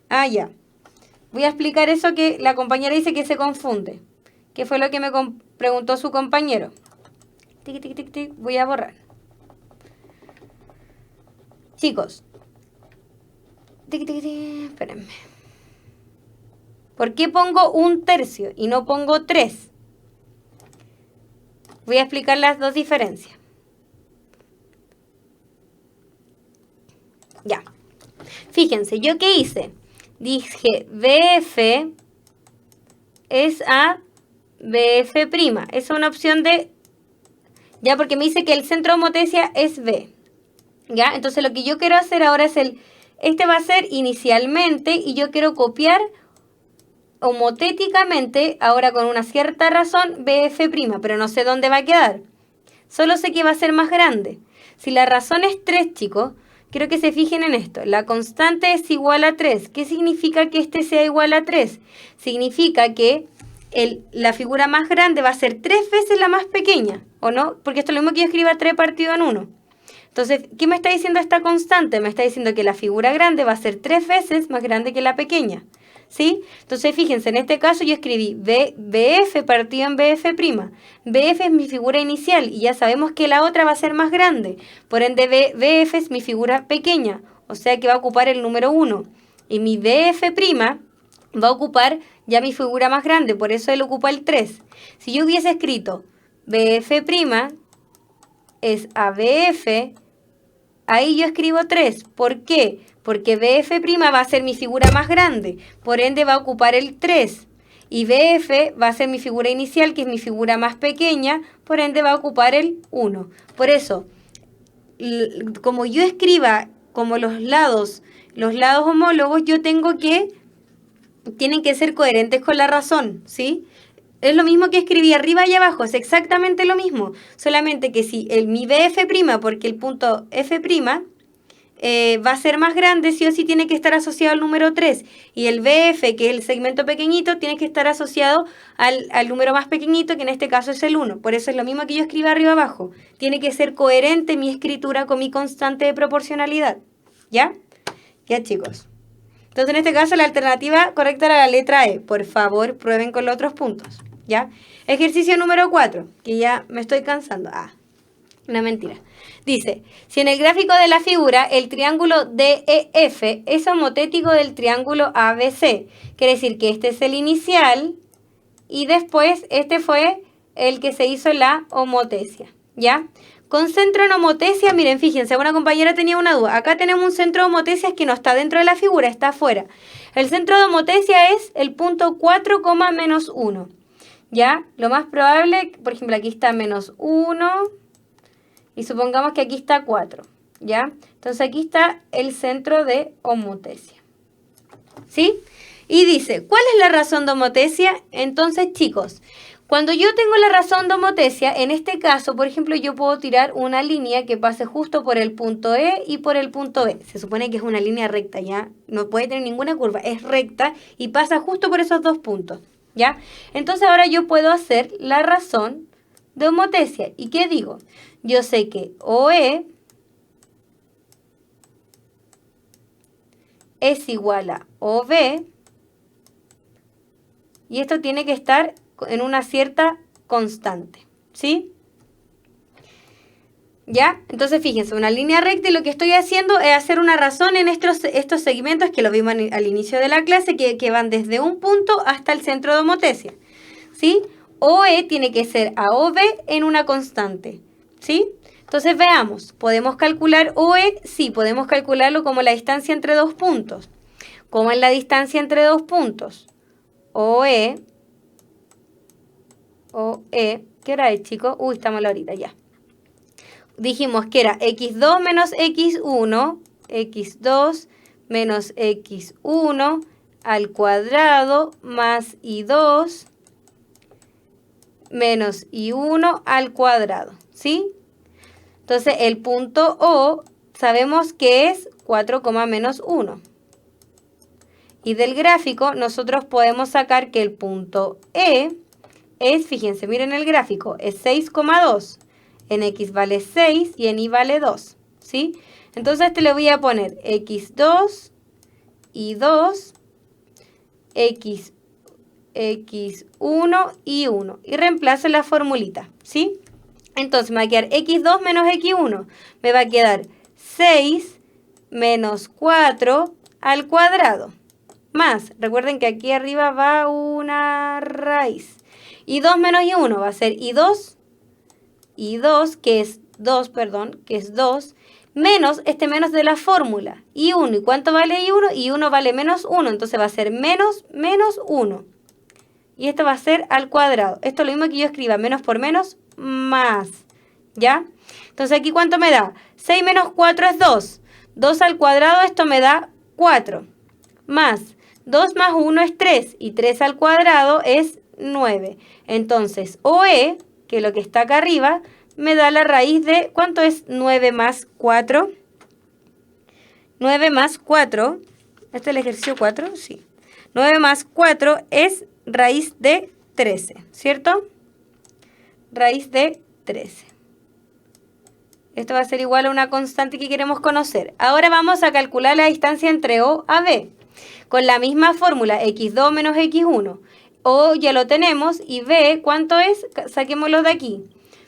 Ah, ya. Voy a explicar eso que la compañera dice que se confunde. ¿Qué fue lo que me preguntó su compañero? Tic, tic, tic, tic. Voy a borrar. Chicos. Tic, tic, tic. Espérenme. ¿Por qué pongo 1/3 y no pongo 3? Voy a explicar las dos diferencias. Ya. Fíjense, ¿yo qué hice? Dije BF es a BF'. Es una opción de... Ya, porque me dice que el centro de homotesia es B. ¿Ya? Entonces lo que yo quiero hacer ahora es el... Este va a ser inicialmente y yo quiero copiar homotéticamente, ahora con una cierta razón, BF', pero no sé dónde va a quedar. Solo sé que va a ser más grande. Si la razón es 3, chicos, quiero que se fijen en esto. La constante es igual a 3. ¿Qué significa que este sea igual a 3? Significa que la figura más grande va a ser 3 veces la más pequeña, ¿o no? Porque esto es lo mismo que yo escriba 3 partido en 1. Entonces, ¿qué me está diciendo esta constante? Me está diciendo que la figura grande va a ser 3 veces más grande que la pequeña, ¿sí? Entonces, fíjense, en este caso yo escribí BF partido en BF'. BF es mi figura inicial y ya sabemos que la otra va a ser más grande. Por ende, BF es mi figura pequeña, o sea que va a ocupar el número 1. Y mi BF' va a ocupar ya mi figura más grande, por eso él ocupa el 3. Si yo hubiese escrito BF' es a BF, ahí yo escribo 3. ¿Por qué? Porque BF' va a ser mi figura más grande, por ende va a ocupar el 3. Y BF va a ser mi figura inicial, que es mi figura más pequeña, por ende va a ocupar el 1. Por eso, como yo escriba como los lados homólogos, yo tienen que ser coherentes con la razón, ¿sí? Es lo mismo que escribí arriba y abajo, es exactamente lo mismo. Solamente que si mi BF', porque el punto F', va a ser más grande, sí o sí tiene que estar asociado al número 3. Y el BF, que es el segmento pequeñito, tiene que estar asociado al número más pequeñito, que en este caso es el 1. Por eso es lo mismo que yo escribo arriba abajo. Tiene que ser coherente mi escritura con mi constante de proporcionalidad. ¿Ya? Ya, chicos. Entonces, en este caso, la alternativa correcta era la letra E. Por favor, prueben con los otros puntos. ¿Ya? Ejercicio número 4, que ya me estoy cansando. Una mentira. Dice, si en el gráfico de la figura el triángulo DEF es homotético del triángulo ABC, quiere decir que este es el inicial y después este fue el que se hizo la homotesia. ¿Ya? Con centro en homotesia, miren, fíjense, una compañera tenía una duda. Acá tenemos un centro de homotesia que no está dentro de la figura, está afuera. El centro de homotesia es el punto 4, menos 1. ¿Ya? Lo más probable, por ejemplo, aquí está menos 1 y supongamos que aquí está 4. ¿Ya? Entonces aquí está el centro de homotesia. ¿Sí? Y dice, ¿cuál es la razón de homotesia? Entonces, chicos, cuando yo tengo la razón de homotesia, en este caso, por ejemplo, yo puedo tirar una línea que pase justo por el punto E y por el punto B. Se supone que es una línea recta, ¿ya? No puede tener ninguna curva, es recta y pasa justo por esos dos puntos, ¿ya? Entonces ahora yo puedo hacer la razón de homotesia. ¿Y qué digo? Yo sé que OE es igual a OB y esto tiene que estar en una cierta constante, ¿sí? ¿Ya? Entonces, fíjense, una línea recta y lo que estoy haciendo es hacer una razón en estos segmentos que lo vimos al inicio de la clase, que van desde un punto hasta el centro de homotesia, ¿sí? OE tiene que ser a OB en una constante, ¿sí? Entonces, veamos, ¿podemos calcular OE? Sí, podemos calcularlo como la distancia entre dos puntos. ¿Cómo es la distancia entre dos puntos? OE, ¿qué hora es, chicos? Uy, estamos a la horita ya. Dijimos que era x2 menos x1, x2 menos x1 al cuadrado más y2 menos y1 al cuadrado, ¿sí? Entonces, el punto O sabemos que es 4, menos 1. Y del gráfico nosotros podemos sacar que el punto E es, fíjense, miren el gráfico, es 6,2. En X vale 6 y en Y vale 2, ¿sí? Entonces a este le voy a poner X2, Y2, X1 y 1. Y reemplazo la formulita, ¿sí? Entonces me va a quedar X2 menos X1. Me va a quedar 6 menos 4 al cuadrado. Más, recuerden que aquí arriba va una raíz. Y2 menos Y1 va a ser Y2, que es 2, que es 2, menos este menos de la fórmula, y1. ¿Y cuánto vale y1? Y1 vale menos 1, entonces va a ser menos 1. Y esto va a ser al cuadrado. Esto es lo mismo que yo escriba, menos por menos, más. ¿Ya? Entonces aquí ¿cuánto me da? 6 menos 4 es 2. 2 al cuadrado, esto me da 4. Más 2 más 1 es 3. Y 3 al cuadrado es 9. Entonces, OE, que es lo que está acá arriba, me da la raíz de, ¿cuánto es 9 más 4? 9 más 4, ¿este es el ejercicio 4? Sí. 9 más 4 es raíz de 13, ¿cierto? Raíz de 13. Esto va a ser igual a una constante que queremos conocer. Ahora vamos a calcular la distancia entre O a B. Con la misma fórmula, x2 menos x1. O ya lo tenemos y B, ¿cuánto es? Saquémoslo de aquí.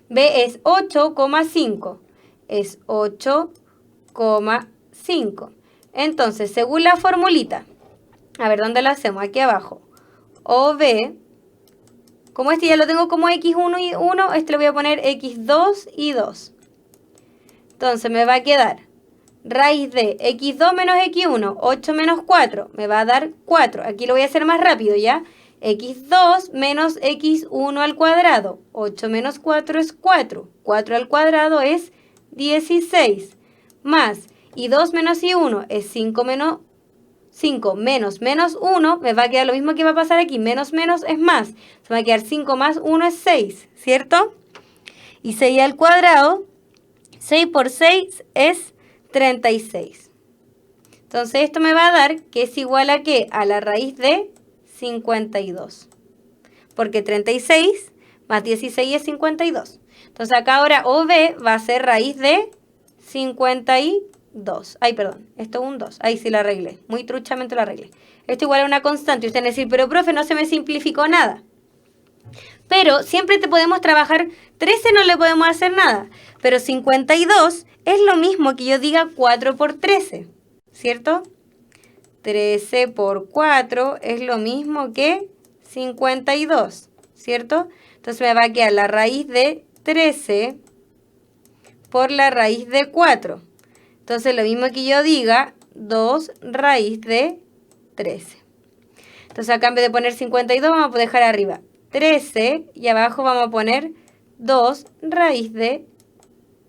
B es 8,5. Es 8,5. Entonces, según la formulita, a ver, ¿dónde lo hacemos? Aquí abajo. OB, como este ya lo tengo como x1 y 1, este le voy a poner x2 y 2. Entonces, me va a quedar raíz de x2 menos x1, 8 menos 4, me va a dar 4. Aquí lo voy a hacer más rápido, ¿ya? x2 menos x1 al cuadrado. 8 menos 4 es 4. 4 al cuadrado es 16. Más, y 2 menos y1 es 5 menos 5 menos 1. Me va a quedar lo mismo que va a pasar aquí. Menos es más. Se va a quedar 5 más 1 es 6, ¿cierto? Y 6 al cuadrado, 6 por 6 es 36. Entonces esto me va a dar que es igual a ¿qué? A la raíz de 52. Porque 36 más 16 es 52. Entonces acá ahora OB va a ser raíz de 52. Ay, perdón, esto es un 2. Ahí sí lo arreglé. Muy truchamente lo arreglé. Esto igual a una constante. Y ustedes van a decir, pero profe, no se me simplificó nada. Pero siempre te podemos trabajar, 13 no le podemos hacer nada. Pero 52 es lo mismo que yo diga 4 por 13. ¿Cierto? 13 por 4 es lo mismo que 52, ¿cierto? Entonces me va a quedar la raíz de 13 por la raíz de 4. Entonces lo mismo que yo diga, 2 raíz de 13. Entonces acá en vez de poner 52 vamos a dejar arriba 13 y abajo vamos a poner 2 raíz de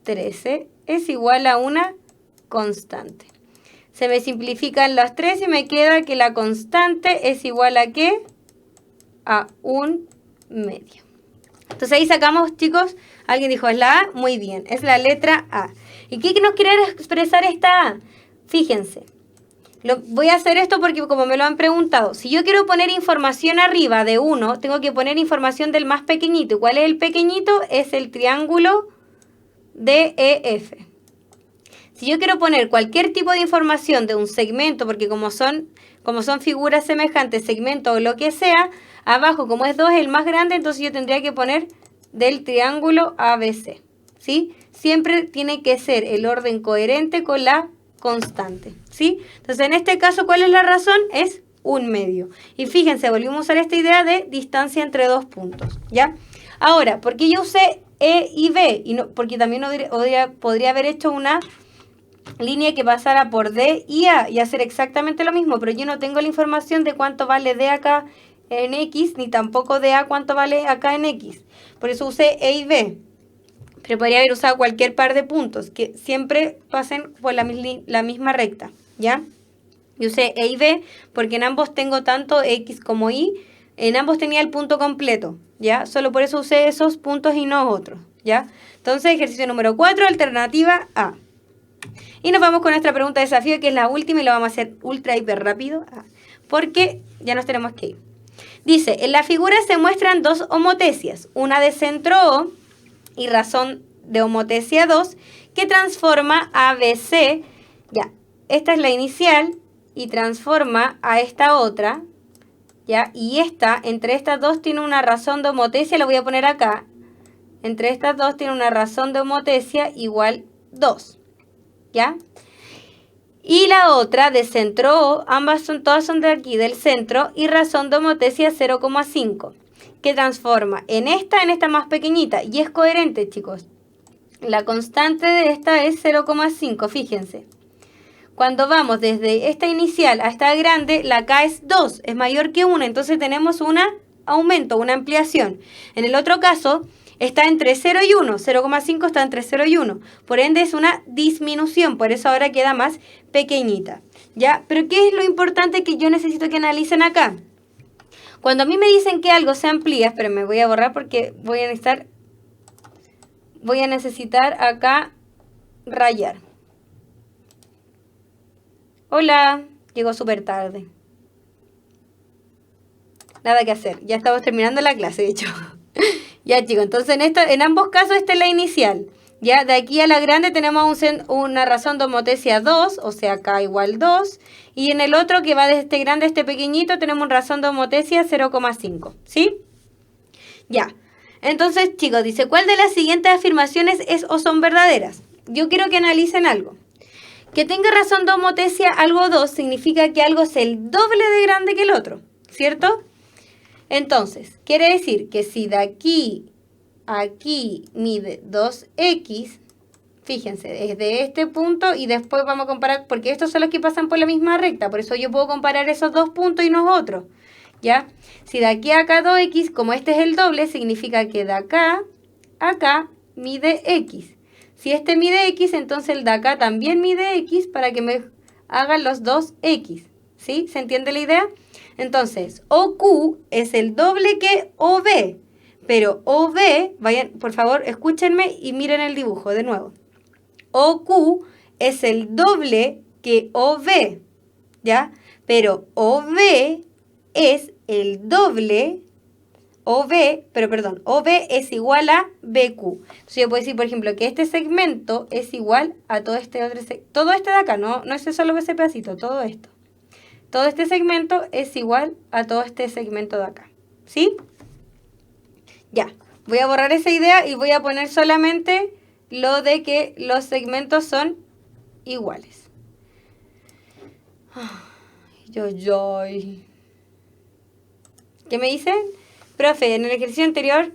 13 es igual a una constante. Se me simplifican las 3 y me queda que la constante es igual a ¿qué? A 1/2. Entonces ahí sacamos, chicos, alguien dijo, ¿es la A? Muy bien, es la letra A. ¿Y qué nos quiere expresar esta A? Fíjense, voy a hacer esto porque como me lo han preguntado, si yo quiero poner información arriba de 1, tengo que poner información del más pequeñito. ¿Y cuál es el pequeñito? Es el triángulo DEF. Si yo quiero poner cualquier tipo de información de un segmento, porque como son figuras semejantes, segmento o lo que sea, abajo como es 2 es el más grande, entonces yo tendría que poner del triángulo ABC, ¿sí? siempre tiene que ser el orden coherente con la constante, ¿sí? Entonces, en este caso, ¿cuál es la razón? Es 1/2. Y fíjense, volvimos a usar esta idea de distancia entre dos puntos, ¿ya? Ahora, ¿por qué yo usé E y B? Y no, porque también podría haber hecho una línea que pasara por D y A y hacer exactamente lo mismo, pero yo no tengo la información de cuánto vale D acá en X, ni tampoco de A cuánto vale acá en X. Por eso usé E y B. Pero podría haber usado cualquier par de puntos que siempre pasen por la misma recta, ¿ya? Yo usé E y B porque en ambos tengo tanto X como Y. En ambos tenía el punto completo, ¿ya? Solo por eso usé esos puntos y no otros, ¿ya? Entonces, ejercicio número 4, alternativa A. Y nos vamos con nuestra pregunta de desafío, que es la última y la vamos a hacer ultra hiper rápido, porque ya nos tenemos que ir. Dice, en la figura se muestran dos homotecias, una de centro O y razón de homotecia 2, que transforma a BC, ya, esta es la inicial, y transforma a esta otra, ya, y esta, entre estas dos tiene una razón de homotecia, la voy a poner acá, entre estas dos tiene una razón de homotecia igual 2, ¿ya? Y la otra de centro O, todas son de aquí, del centro, y razón de homotecia 0,5. Que transforma en esta más pequeñita, y es coherente, chicos. La constante de esta es 0,5, fíjense. Cuando vamos desde esta inicial a esta grande, la K es 2, es mayor que 1, entonces tenemos un aumento, una ampliación. En el otro caso, está entre 0 y 1, 0,5 está entre 0 y 1, por ende es una disminución, por eso ahora queda más pequeñita, ¿ya? Pero ¿qué es lo importante que yo necesito que analicen acá? Cuando a mí me dicen que algo se amplía, pero me voy a borrar porque voy a necesitar acá rayar. Hola, llegó súper tarde. Nada que hacer, ya estamos terminando la clase, de hecho. Ya, chicos, entonces en ambos casos esta es la inicial. Ya, de aquí a la grande tenemos una razón de homotecia 2, o sea, K igual 2. Y en el otro, que va desde este grande a este pequeñito, tenemos una razón de homotecia 0,5. ¿Sí? Ya. Entonces, chicos, dice, ¿cuál de las siguientes afirmaciones es o son verdaderas? Yo quiero que analicen algo. Que tenga razón de homotecia algo 2 significa que algo es el doble de grande que el otro, ¿cierto? Entonces, quiere decir que si de aquí a aquí mide 2x, fíjense, desde este punto y después vamos a comparar, porque estos son los que pasan por la misma recta, por eso yo puedo comparar esos dos puntos y no otros, ¿ya? Si de aquí a acá 2x, como este es el doble, significa que de acá a acá mide x. Si este mide x, entonces el de acá también mide x para que me hagan los dos x, ¿sí? ¿Se entiende la idea? Entonces, OQ es el doble que OB, pero OB, vayan, por favor, escúchenme y miren el dibujo de nuevo. OQ es el doble que OB, ¿ya? Pero OB es el doble, OB es igual a BQ. Entonces yo puedo decir, por ejemplo, que este segmento es igual a todo este otro segmento. Todo este de acá, no es solo ese pedacito, todo esto. Todo este segmento es igual a todo este segmento de acá, ¿sí? Ya, voy a borrar esa idea y voy a poner solamente lo de que los segmentos son iguales. Ay. ¿Qué me dicen? Profe, en el ejercicio anterior,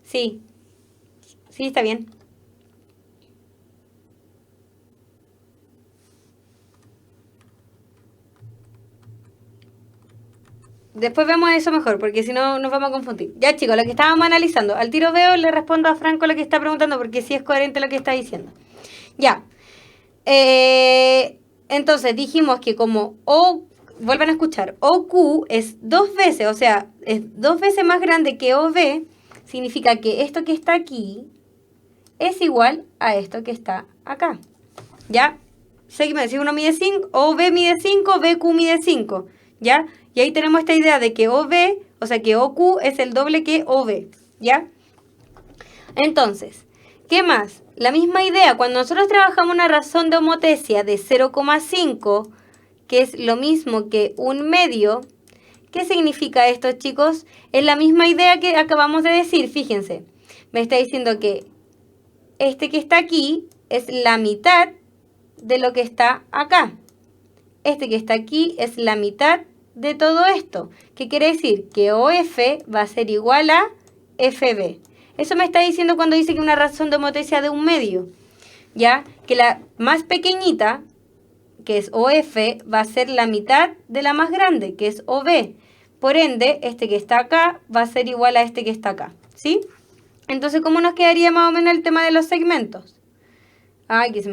sí, está bien. Después vemos eso mejor, porque si no nos vamos a confundir. Ya, chicos, lo que estábamos analizando. Al tiro veo, le respondo a Franco lo que está preguntando, porque sí es coherente lo que está diciendo. Ya. Entonces, dijimos que como O, vuelvan a escuchar, OQ es 2 veces, o sea, es 2 veces más grande que OB, significa que esto que está aquí es igual a esto que está acá. ¿Ya? Seguimos, si uno mide 5, OB mide 5, BQ mide 5. ¿Ya? Y ahí tenemos esta idea de que OB, o sea que OQ es el doble que OB, ¿ya? Entonces, ¿qué más? La misma idea, cuando nosotros trabajamos una razón de homotecia de 0,5, que es lo mismo que 1/2, ¿qué significa esto, chicos? Es la misma idea que acabamos de decir, fíjense. Me está diciendo que este que está aquí es la mitad de lo que está acá. Este que está aquí es la mitad de todo esto. ¿Qué quiere decir? Que OF va a ser igual a FB. Eso me está diciendo cuando dice que una razón de homotopía sea de un medio. ¿Ya? Que la más pequeñita, que es OF, va a ser la mitad de la más grande, que es OB. Por ende, este que está acá va a ser igual a este que está acá. ¿Sí? Entonces, ¿cómo nos quedaría más o menos el tema de los segmentos? Ay, que se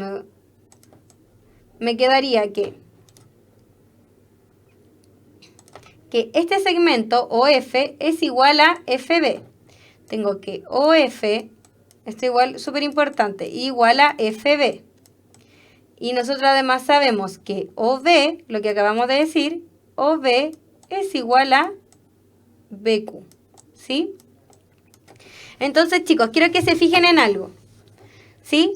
me quedaría que este segmento OF es igual a FB. Tengo que OF, esto igual, súper importante, igual a FB. Y nosotros además sabemos que OB, lo que acabamos de decir, OB es igual a BQ. ¿Sí? Entonces, chicos, quiero que se fijen en algo. ¿Sí?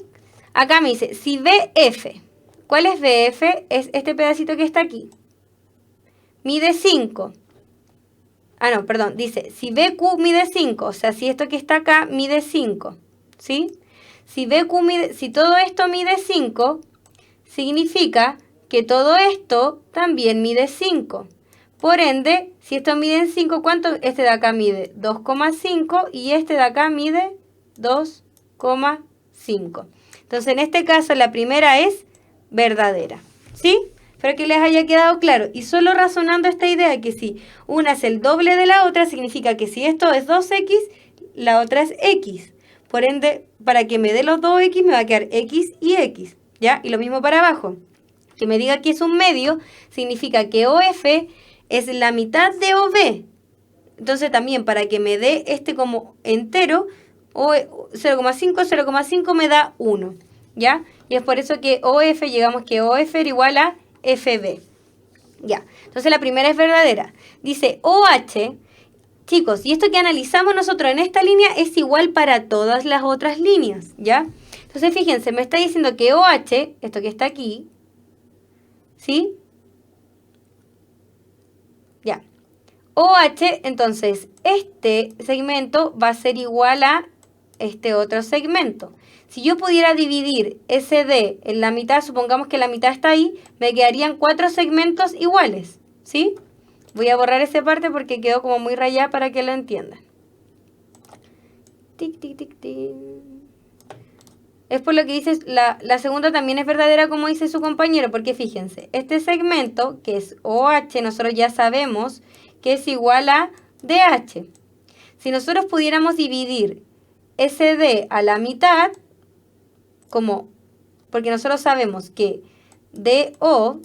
Acá me dice, si BF, ¿cuál es BF? Es este pedacito que está aquí. Mide 5. Ah, no, perdón, dice, si BQ mide 5, o sea, si esto que está acá mide 5, ¿sí? Si todo esto mide 5, significa que todo esto también mide 5. Por ende, si esto mide 5, ¿cuánto? Este de acá mide 2,5 y este de acá mide 2,5. Entonces, en este caso, la primera es verdadera, ¿sí? Espero que les haya quedado claro. Y solo razonando esta idea que si una es el doble de la otra, significa que si esto es 2x, la otra es x. Por ende, para que me dé los 2x, me va a quedar x y x, ¿ya? Y lo mismo para abajo. Que me diga que es un medio, significa que OF es la mitad de OB. Entonces, también para que me dé este como entero, 0,5 me da 1, ¿ya? Y es por eso que OF, llegamos que OF era igual a FB. Ya, entonces la primera es verdadera. Dice OH, chicos, y esto que analizamos nosotros en esta línea es igual para todas las otras líneas, ¿ya? Entonces fíjense, me está diciendo que OH, esto que está aquí, ¿sí? Ya. OH, entonces, este segmento va a ser igual a este otro segmento. Si yo pudiera dividir SD en la mitad, supongamos que la mitad está ahí, me quedarían 4 segmentos iguales, ¿sí? Voy a borrar esa parte porque quedó como muy rayada para que lo entiendan. Tic, tic, tic, tic. Es por lo que dice, la segunda también es verdadera como dice su compañero, porque fíjense, este segmento, que es OH, nosotros ya sabemos que es igual a DH. Si nosotros pudiéramos dividir SD a la mitad, porque nosotros sabemos que DO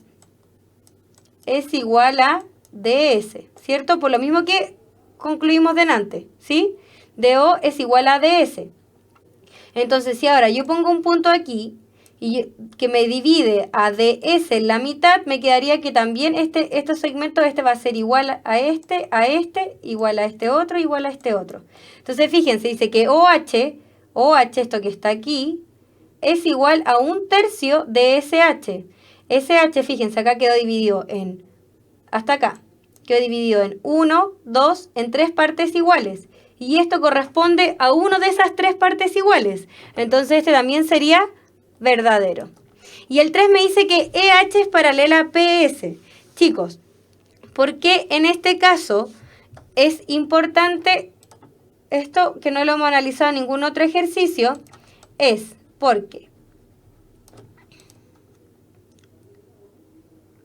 es igual a DS, ¿cierto? Por lo mismo que concluimos delante, ¿sí? DO es igual a DS. Entonces, si ahora yo pongo un punto aquí y que me divide a DS en la mitad, me quedaría que también estos segmentos, este va a ser igual a este, igual a este otro, igual a este otro. Entonces, fíjense, dice que OH, esto que está aquí, es igual a 1/3 de SH. SH, fíjense, acá quedó dividido hasta acá, quedó dividido en 1, 2, en 3 partes iguales. Y esto corresponde a una de esas 3 partes iguales. Entonces este también sería verdadero. Y el 3 me dice que EH es paralela a PS. Chicos, ¿por qué en este caso es importante esto que no lo hemos analizado en ningún otro ejercicio? Es porque...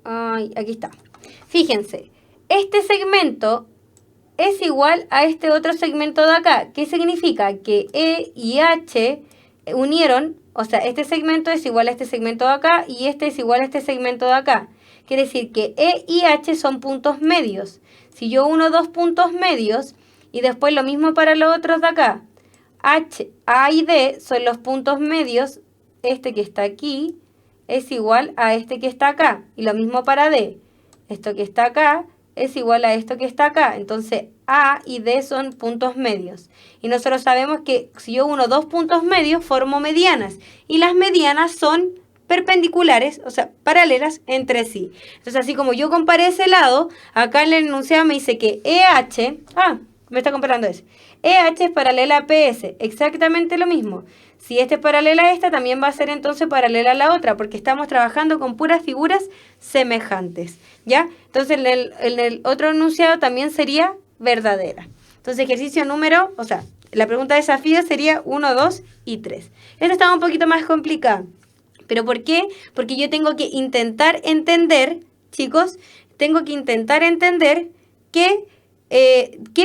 aquí está. Fíjense, este segmento es igual a este otro segmento de acá. ¿Qué significa? Que E y H unieron, o sea, este segmento es igual a este segmento de acá y este es igual a este segmento de acá. Quiere decir que E y H son puntos medios. Si yo uno 2 puntos medios y después lo mismo para los otros de acá, A y D son los puntos medios, este que está aquí es igual a este que está acá. Y lo mismo para D. Esto que está acá es igual a esto que está acá. Entonces, A y D son puntos medios. Y nosotros sabemos que si yo uno 2 puntos medios, formo medianas. Y las medianas son perpendiculares, o sea, paralelas entre sí. Entonces, así como yo comparé ese lado, acá en el enunciado me dice que EH... me está comparando ese. EH es paralela a PS, exactamente lo mismo. Si este es paralela a esta, también va a ser entonces paralela a la otra, porque estamos trabajando con puras figuras semejantes, ¿ya? Entonces en el otro enunciado también sería verdadera. Entonces la pregunta de desafío sería 1, 2 y 3. Esta estaba un poquito más complicada. ¿Pero por qué? Porque yo tengo que intentar entender, chicos, ¿qué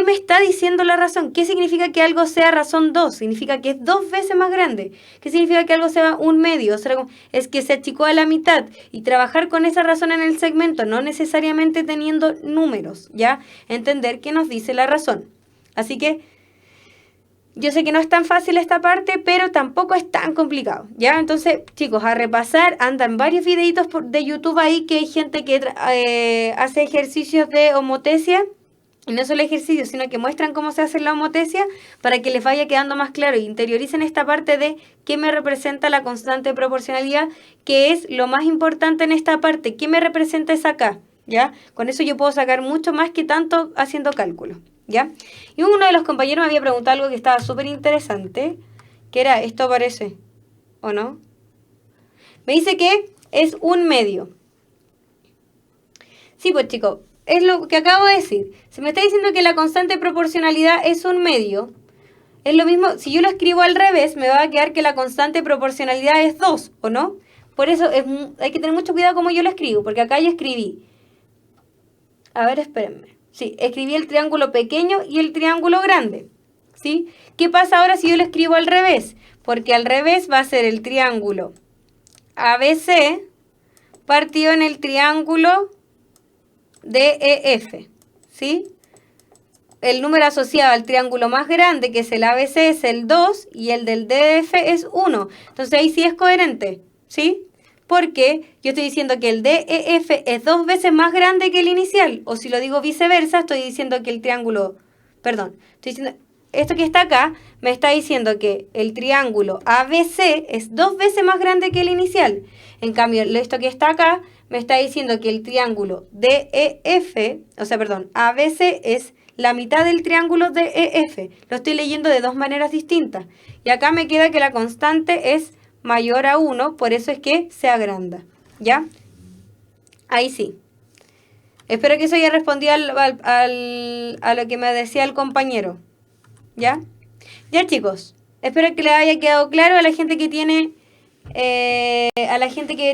me está diciendo la razón? ¿Qué significa que algo sea razón 2? Significa que es 2 veces más grande. ¿Qué significa que algo sea un medio? O sea, es que se achicó a la mitad. Y trabajar con esa razón en el segmento, no necesariamente teniendo números, ¿ya? Entender qué nos dice la razón. Así que yo sé que no es tan fácil esta parte, pero tampoco es tan complicado, ¿ya? Entonces, chicos, a repasar, andan varios videitos de YouTube ahí que hay gente que hace ejercicios de homotesia. Y no solo ejercicios, sino que muestran cómo se hace la homotesia para que les vaya quedando más claro y interioricen esta parte de qué me representa la constante de proporcionalidad, que es lo más importante en esta parte. ¿Qué me representa esa acá? ¿Ya? Con eso yo puedo sacar mucho más que tanto haciendo cálculos, ¿ya? Y uno de los compañeros me había preguntado algo que estaba súper interesante, que era, ¿esto parece o no? Me dice que es un medio. Sí, pues chicos, es lo que acabo de decir. Se me está diciendo que la constante de proporcionalidad es un medio. Es lo mismo, si yo lo escribo al revés, me va a quedar que la constante de proporcionalidad es 2, ¿o no? Por eso hay que tener mucho cuidado cómo yo lo escribo, porque acá yo escribí. A ver, espérenme. Sí, escribí el triángulo pequeño y el triángulo grande, ¿sí? ¿Qué pasa ahora si yo lo escribo al revés? Porque al revés va a ser el triángulo ABC partido en el triángulo DEF, ¿sí? El número asociado al triángulo más grande, que es el ABC, es el 2 y el del DEF es 1. Entonces ahí sí es coherente, ¿sí? Porque yo estoy diciendo que el DEF es 2 veces más grande que el inicial. O si lo digo viceversa, estoy diciendo que esto que está acá me está diciendo que el triángulo ABC es 2 veces más grande que el inicial. En cambio, esto que está acá me está diciendo que el triángulo ABC es la mitad del triángulo DEF. Lo estoy leyendo de 2 maneras distintas. Y acá me queda que la constante es mayor a 1, por eso es que se agranda, ¿ya? Ahí sí. Espero que eso haya respondido a lo que me decía el compañero, ¿ya? Ya, chicos, espero que les haya quedado claro. A la gente que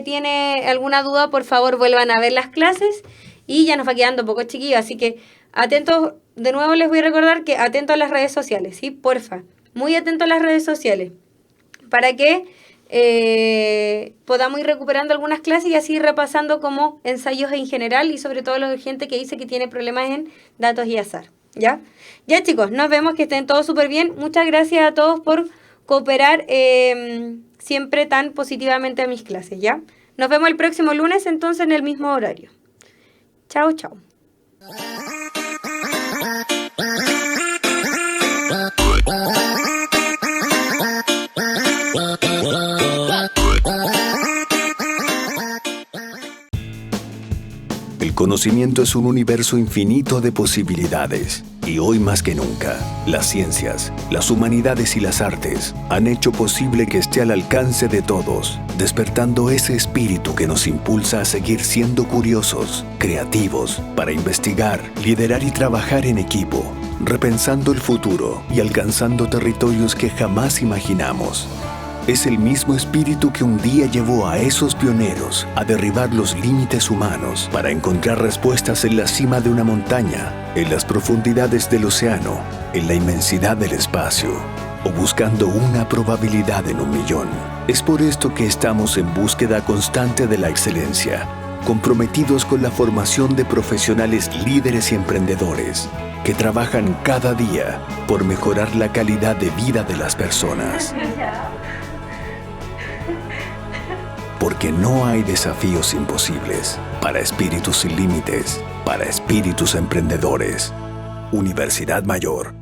tiene alguna duda, por favor, vuelvan a ver las clases. Y ya nos va quedando poco, chiquillos, así que atentos. De nuevo les voy a recordar que atentos a las redes sociales, ¿sí? Porfa, muy atentos a las redes sociales, para que podamos ir recuperando algunas clases y así ir repasando como ensayos en general y sobre todo la gente que dice que tiene problemas en datos y azar, ¿ya? Ya, chicos, nos vemos, que estén todos súper bien. Muchas gracias a todos por cooperar siempre tan positivamente a mis clases, ¿ya? Nos vemos el próximo lunes entonces en el mismo horario. Chao, chao. El conocimiento es un universo infinito de posibilidades. Y hoy más que nunca, las ciencias, las humanidades y las artes han hecho posible que esté al alcance de todos, despertando ese espíritu que nos impulsa a seguir siendo curiosos, creativos, para investigar, liderar y trabajar en equipo, repensando el futuro y alcanzando territorios que jamás imaginamos. Es el mismo espíritu que un día llevó a esos pioneros a derribar los límites humanos para encontrar respuestas en la cima de una montaña, en las profundidades del océano, en la inmensidad del espacio, o buscando una probabilidad en 1.000.000. Es por esto que estamos en búsqueda constante de la excelencia, comprometidos con la formación de profesionales líderes y emprendedores que trabajan cada día por mejorar la calidad de vida de las personas. Porque no hay desafíos imposibles para espíritus sin límites, para espíritus emprendedores. Universidad Mayor.